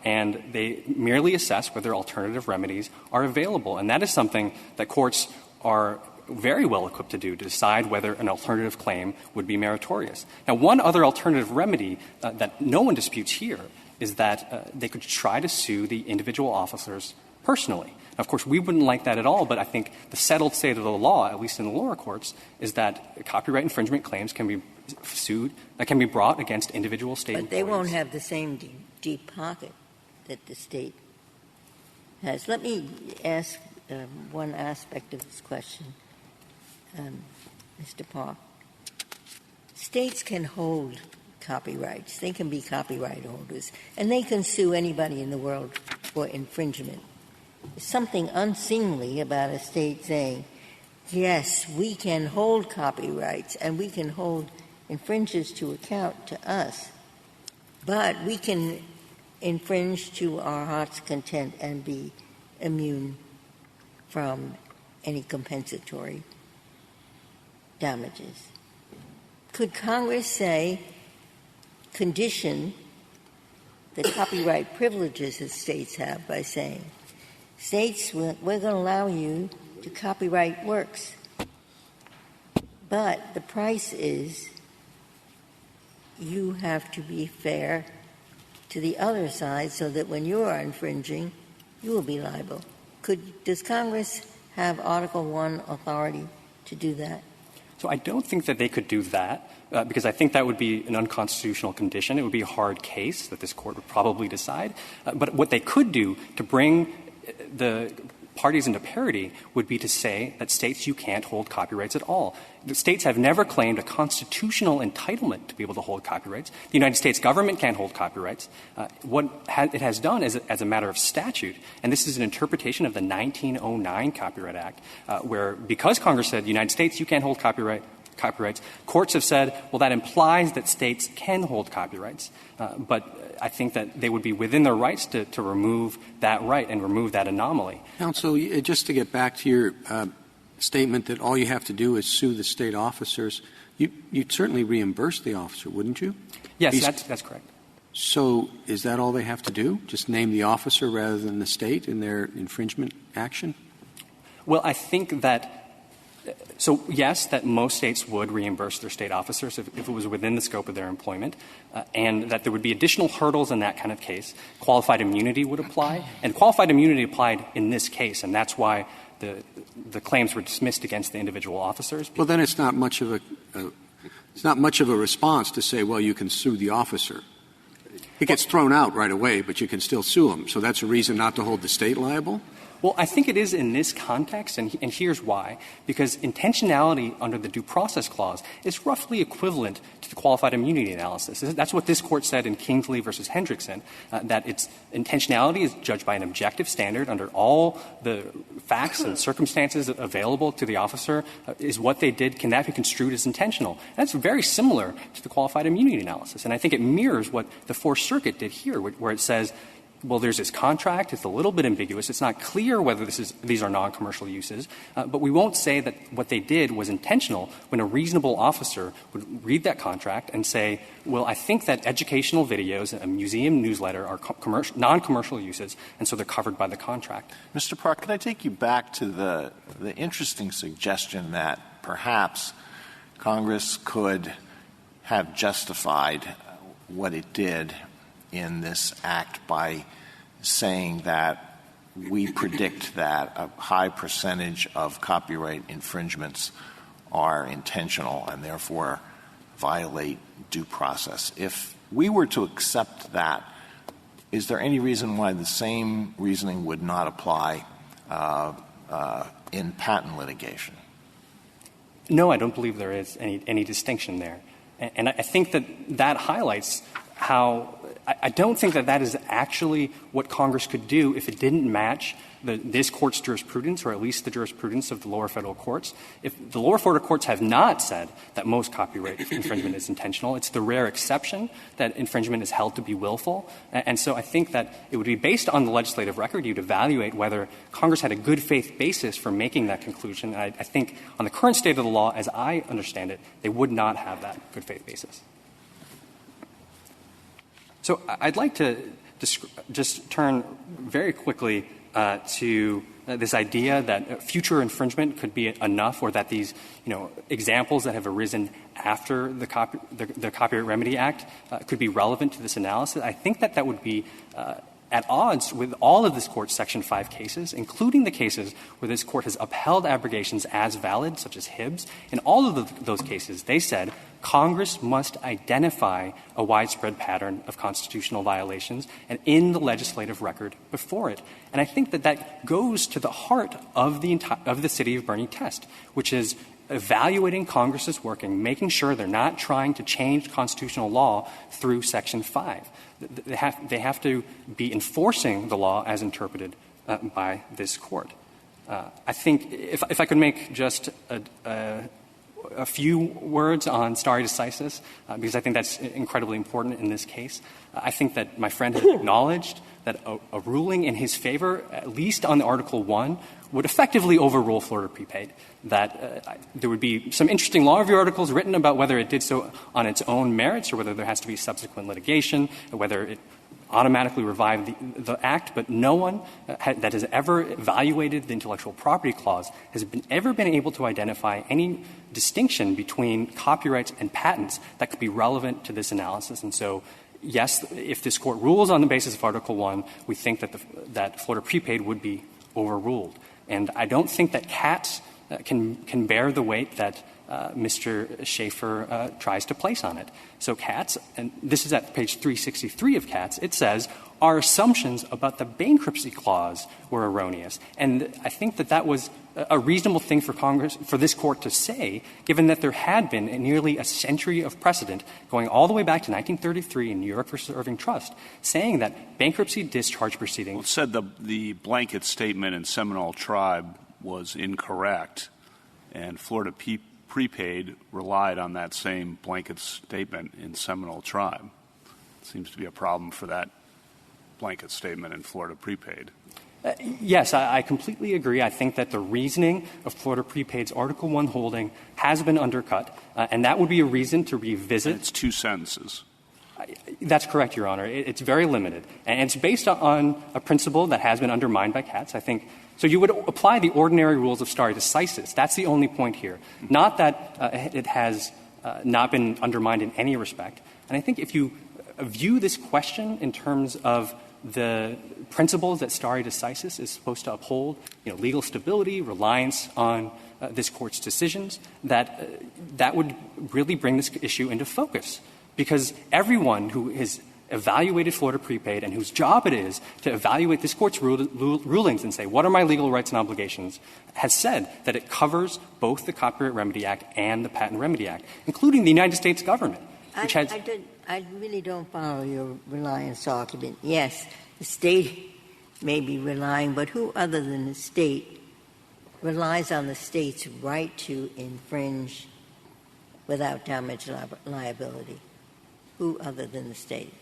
and they merely assess whether alternative remedies are available. And that is something that courts are very well equipped to do, to decide whether an alternative claim would be meritorious. Now, one other alternative remedy that no one disputes here is that they could try to sue the individual officers personally. Now, of course, we wouldn't like that at all, but I think the settled state of the law, at least in the lower courts, is that copyright infringement claims can be sued, that can be brought against individual state employees. But they won't have the same deep pocket that the state has. Let me ask one aspect of this question, Mr. Park. States can hold copyrights. They can be copyright holders, and they can sue anybody in the world for infringement. There's something unseemly about a state saying, yes, we can hold copyrights and we can hold infringers to account to us, but we can infringe to our heart's content and be immune from any compensatory damages. Could Congress say, condition the copyright privileges that states have by saying, states, we're going to allow you to copyright works, but the price is you have to be fair to the other side so that when you are infringing, you will be liable. Does Congress have Article I authority to do that? So I don't think that they could do that, because I think that would be an unconstitutional condition. It would be a hard case that this Court would probably decide. But what they could do to bring the parties into parity would be to say that states, you can't hold copyrights at all. The states have never claimed a constitutional entitlement to be able to hold copyrights. The United States government can't hold copyrights. What it has done is, as a matter of statute, and this is an interpretation of the 1909 Copyright Act, where because Congress said, United States, you can't hold copyrights, courts have said, well, that implies that states can hold copyrights. But I think that they would be within their rights to remove that right and remove that anomaly. Counsel, just to get back to your statement that all you have to do is sue the state officers, you'd certainly reimburse the officer, wouldn't you? Yes, that's correct. So is that all they have to do? Just name the officer rather than the state in their infringement action? Well, I think that so, yes, that most states would reimburse their state officers if it was within the scope of their employment, and that there would be additional hurdles in that kind of case. Qualified immunity would apply, and qualified immunity applied in this case, and that's why the claims were dismissed against the individual officers. Well, then it's not much of a response to say, well, you can sue the officer. It gets thrown out right away, but you can still sue him. So that's a reason not to hold the state liable? Well, I think it is in this context, and here's why. Because intentionality under the Due Process Clause is roughly equivalent to the qualified immunity analysis. That's what this Court said in Kingsley v. Hendrickson, that its intentionality is judged by an objective standard under all the facts and circumstances available to the officer. Is what they did, can that be construed as intentional? That's very similar to the qualified immunity analysis. And I think it mirrors what the Fourth Circuit did here, where it says well, there's this contract. It's a little bit ambiguous. It's not clear whether these are non-commercial uses. But we won't say that what they did was intentional when a reasonable officer would read that contract and say, well, I think that educational videos, a museum newsletter, are non-commercial uses, and so they're covered by the contract. Mr. Park, can I take you back to the interesting suggestion that perhaps Congress could have justified what it did in this act by saying that we predict that a high percentage of copyright infringements are intentional and therefore violate due process. If we were to accept that, is there any reason why the same reasoning would not apply in patent litigation? No, I don't believe there is any distinction there. And I think that highlights how I don't think that is actually what Congress could do if it didn't match this Court's jurisprudence, or at least the jurisprudence of the lower federal courts. If the lower federal courts have not said that most copyright infringement is intentional, it's the rare exception that infringement is held to be willful. And so I think that it would be based on the legislative record. You'd evaluate whether Congress had a good faith basis for making that conclusion. And I think on the current state of the law, as I understand it, they would not have that good faith basis. So I'd like to just turn very quickly to this idea that future infringement could be enough, or that these, examples that have arisen after the Copyright Remedy Act could be relevant to this analysis. I think that would be at odds with all of this Court's Section 5 cases, including the cases where this Court has upheld abrogations as valid, such as Hibbs. In all of those cases, they said Congress must identify a widespread pattern of constitutional violations and in the legislative record before it. And I think that goes to the heart of the City of Bernie test, which is evaluating Congress's work and making sure they're not trying to change constitutional law through Section 5. They have to be enforcing the law as interpreted by this Court. I think if I could make just a few words on stare decisis, because I think that's incredibly important in this case. I think that my friend has acknowledged that a ruling in his favor, at least on Article 1, would effectively overrule Florida prepaid, that there would be some interesting law review articles written about whether it did so on its own merits or whether there has to be subsequent litigation, or whether it automatically revived the Act, but no one that has ever evaluated the intellectual property clause has ever been able to identify any distinction between copyrights and patents that could be relevant to this analysis. And so, yes, if this Court rules on the basis of Article 1, we think that Florida prepaid would be overruled. And I don't think that Katz can bear the weight that Mr. Schaefer tries to place on it. So Katz, and this is at page 363 of Katz, it says, our assumptions about the bankruptcy clause were erroneous. And I think that was a reasonable thing for Congress, for this Court to say, given that there had been nearly a century of precedent going all the way back to 1933 in New York v. Irving Trust, saying that bankruptcy discharge proceedings. Well, it said the blanket statement in Seminole Tribe was incorrect, and Florida prepaid relied on that same blanket statement in Seminole Tribe. It seems to be a problem for that blanket statement in Florida prepaid. Yes, I completely agree. I think that the reasoning of Florida prepaid's Article 1 holding has been undercut, and that would be a reason to revisit. It's two sentences. That's correct, Your Honor. It's very limited. And it's based on a principle that has been undermined by Katz, I think. So you would apply the ordinary rules of stare decisis. That's the only point here. Not that it has not been undermined in any respect. And I think if you view this question in terms of the principles that stare decisis is supposed to uphold, legal stability, reliance on this Court's decisions, that would really bring this issue into focus. Because everyone who has evaluated Florida prepaid and whose job it is to evaluate this Court's rulings and say, what are my legal rights and obligations, has said that it covers both the Copyright Remedy Act and the Patent Remedy Act, including the United States government, which has... I really don't follow your reliance argument. Yes, the State may be relying, but who other than the State relies on the State's right to infringe without damage liability? Who other than the State?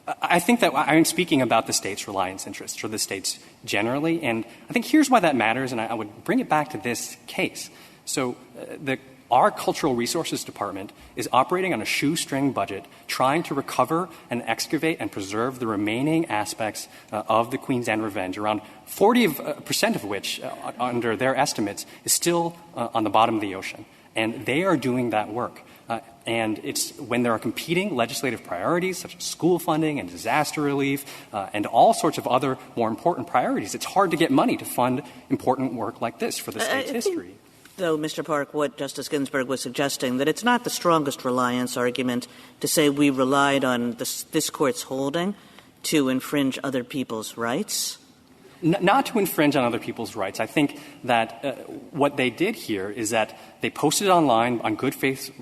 I think that I'm speaking about the state's reliance interests or the states generally, and I think here's why that matters, and I would bring it back to this case. So our Cultural Resources Department is operating on a shoestring budget, trying to recover and excavate and preserve the remaining aspects of the Queen's Anne Revenge, around 40% of which, under their estimates, is still on the bottom of the ocean. And they are doing that work. And it's when there are competing legislative priorities, such as school funding and disaster relief, and all sorts of other more important priorities, it's hard to get money to fund important work like this for the state's history. Though, Mr. Park, what Justice Ginsburg was suggesting, that it's not the strongest reliance argument to say we relied on this Court's holding to infringe other people's rights? Not to infringe on other people's rights. I think that what they did here is that they posted online on good faith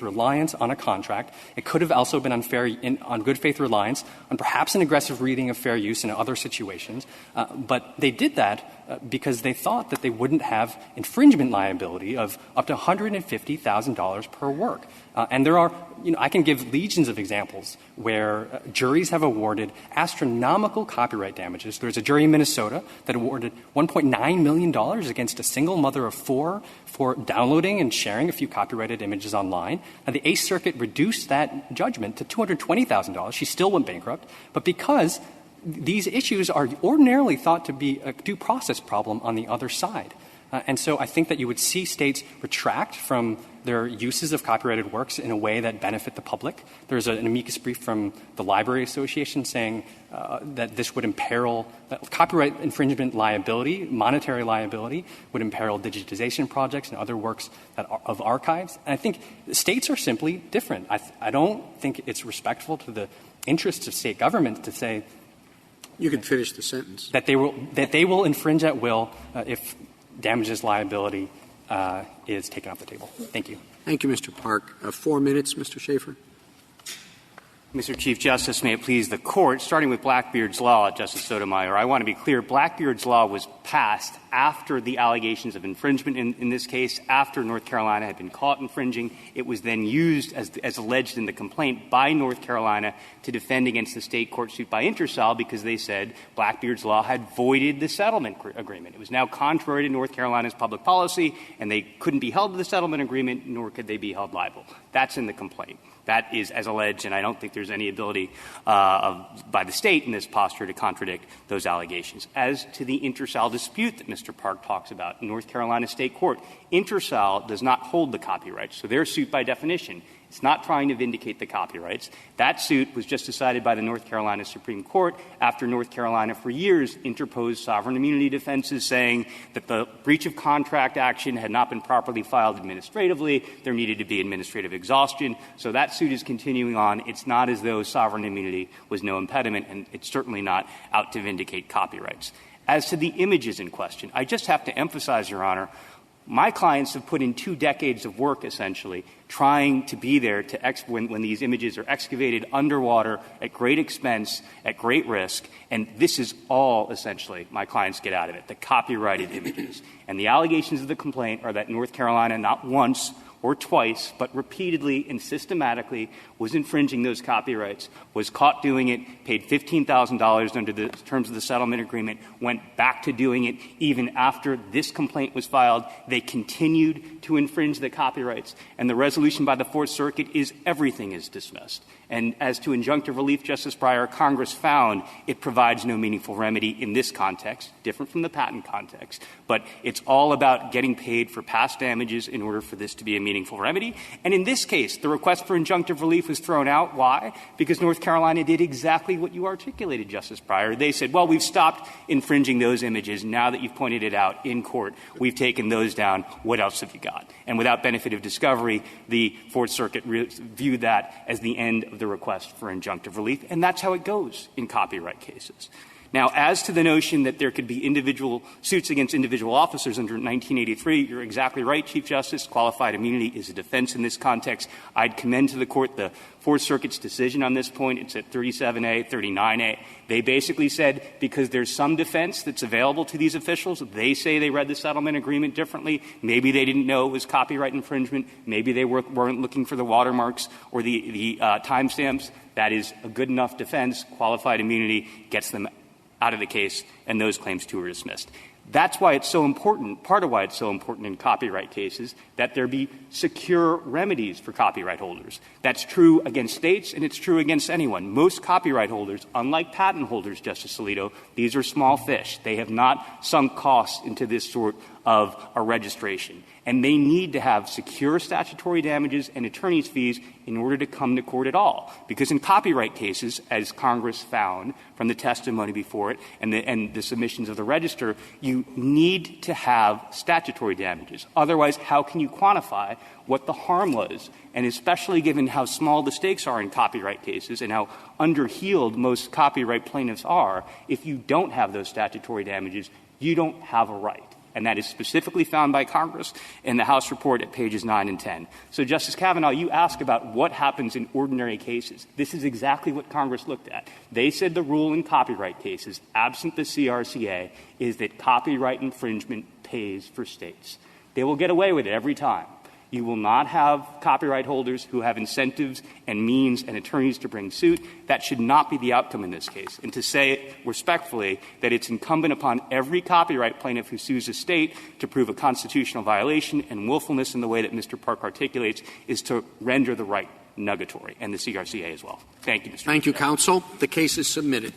reliance on a contract. It could have also been on good faith reliance on perhaps an aggressive reading of fair use in other situations. But they did that because they thought that they wouldn't have infringement liability of up to $150,000 per work. And there are, I can give legions of examples where juries have awarded astronomical copyright damages. There's a jury in Minnesota that awarded $1.9 million against a single mother of four for downloading and sharing a few copyrighted images online. And the Eighth Circuit reduced that judgment to $220,000. She still went bankrupt. But because these issues are ordinarily thought to be a due process problem on the other side. And so I think that you would see states retract from their uses of copyrighted works in a way that benefit the public. There's an amicus brief from the Library Association saying that this would imperil copyright infringement liability, monetary liability, would imperil digitization projects and other works of archives. And I think states are simply different. I don't think it's respectful to the interests of state governments to say you can finish the sentence that they will infringe at will if damages liability is taken off the table. Thank you. Thank you, Mr. Park. 4 minutes, Mr. Schaffer. Mr. Chief Justice, may it please the Court, starting with Blackbeard's Law, Justice Sotomayor, I want to be clear. Blackbeard's Law was passed after the allegations of infringement in this case, after North Carolina had been caught infringing. It was then used, as alleged in the complaint, by North Carolina to defend against the state court suit by Intersal because they said Blackbeard's Law had voided the settlement agreement. It was now contrary to North Carolina's public policy, and they couldn't be held to the settlement agreement, nor could they be held liable. That's in the complaint. That is as alleged, and I don't think there's any ability by the state in this posture to contradict those allegations. As to the Intersal dispute that Mr. Park talks about in North Carolina State Court, Intersal does not hold the copyrights, so their suit by definition it's not trying to vindicate the copyrights. That suit was just decided by the North Carolina Supreme Court after North Carolina for years interposed sovereign immunity defenses saying that the breach of contract action had not been properly filed administratively. There needed to be administrative exhaustion. So that suit is continuing on. It's not as though sovereign immunity was no impediment, and it's certainly not out to vindicate copyrights. As to the images in question, I just have to emphasize, Your Honor, my clients have put in 2 decades of work, essentially, trying to be there to when these images are excavated underwater at great expense, at great risk, and this is all, essentially, my clients get out of it, the copyrighted images. And the allegations of the complaint are that North Carolina not once or twice, but repeatedly and systematically was infringing those copyrights, was caught doing it, paid $15,000 under the terms of the settlement agreement, went back to doing it even after this complaint was filed. They continued to infringe the copyrights. And the resolution by the Fourth Circuit is everything is dismissed. And as to injunctive relief, Justice Breyer, Congress found it provides no meaningful remedy in this context, different from the patent context. But it's all about getting paid for past damages in order for this to be a meaningful remedy. And in this case, the request for injunctive relief was thrown out. Why? Because North Carolina did exactly what you articulated, Justice Breyer. They said, well, we've stopped infringing those images. Now that you've pointed it out in court, we've taken those down. What else have you got? And without benefit of discovery, the Fourth Circuit viewed that as the end of the request for injunctive relief. And that's how it goes in copyright cases. Now, as to the notion that there could be individual suits against individual officers under 1983, you're exactly right, Chief Justice. Qualified immunity is a defense in this context. I'd commend to the Court the Fourth Circuit's decision on this point. It's at 37A, 39A. They basically said because there's some defense that's available to these officials, they say they read the settlement agreement differently. Maybe they didn't know it was copyright infringement. Maybe they weren't looking for the watermarks or the timestamps. That is a good enough defense. Qualified immunity gets them out of the case, and those claims, too, are dismissed. That's why it's so important, part of why it's so important in copyright cases, that there be secure remedies for copyright holders. That's true against states, and it's true against anyone. Most copyright holders, unlike patent holders, Justice Alito, these are small fish. They have not sunk costs into this sort of a registration. And they need to have secure statutory damages and attorney's fees in order to come to court at all. Because in copyright cases, as Congress found from the testimony before it and the submissions of the register, you need to have statutory damages. Otherwise, how can you quantify what the harm was? And especially given how small the stakes are in copyright cases and how underheeled most copyright plaintiffs are, if you don't have those statutory damages, you don't have a right. And that is specifically found by Congress in the House report at pages 9 and 10. So, Justice Kavanaugh, you ask about what happens in ordinary cases. This is exactly what Congress looked at. They said the rule in copyright cases, absent the CRCA, is that copyright infringement pays for states. They will get away with it every time. You will not have copyright holders who have incentives and means and attorneys to bring suit. That should not be the outcome in this case. And to say respectfully that it's incumbent upon every copyright plaintiff who sues a state to prove a constitutional violation and willfulness in the way that Mr. Park articulates is to render the right nugatory, and the CRCA as well. Thank you, Mr. Thank you, counsel. The case is submitted.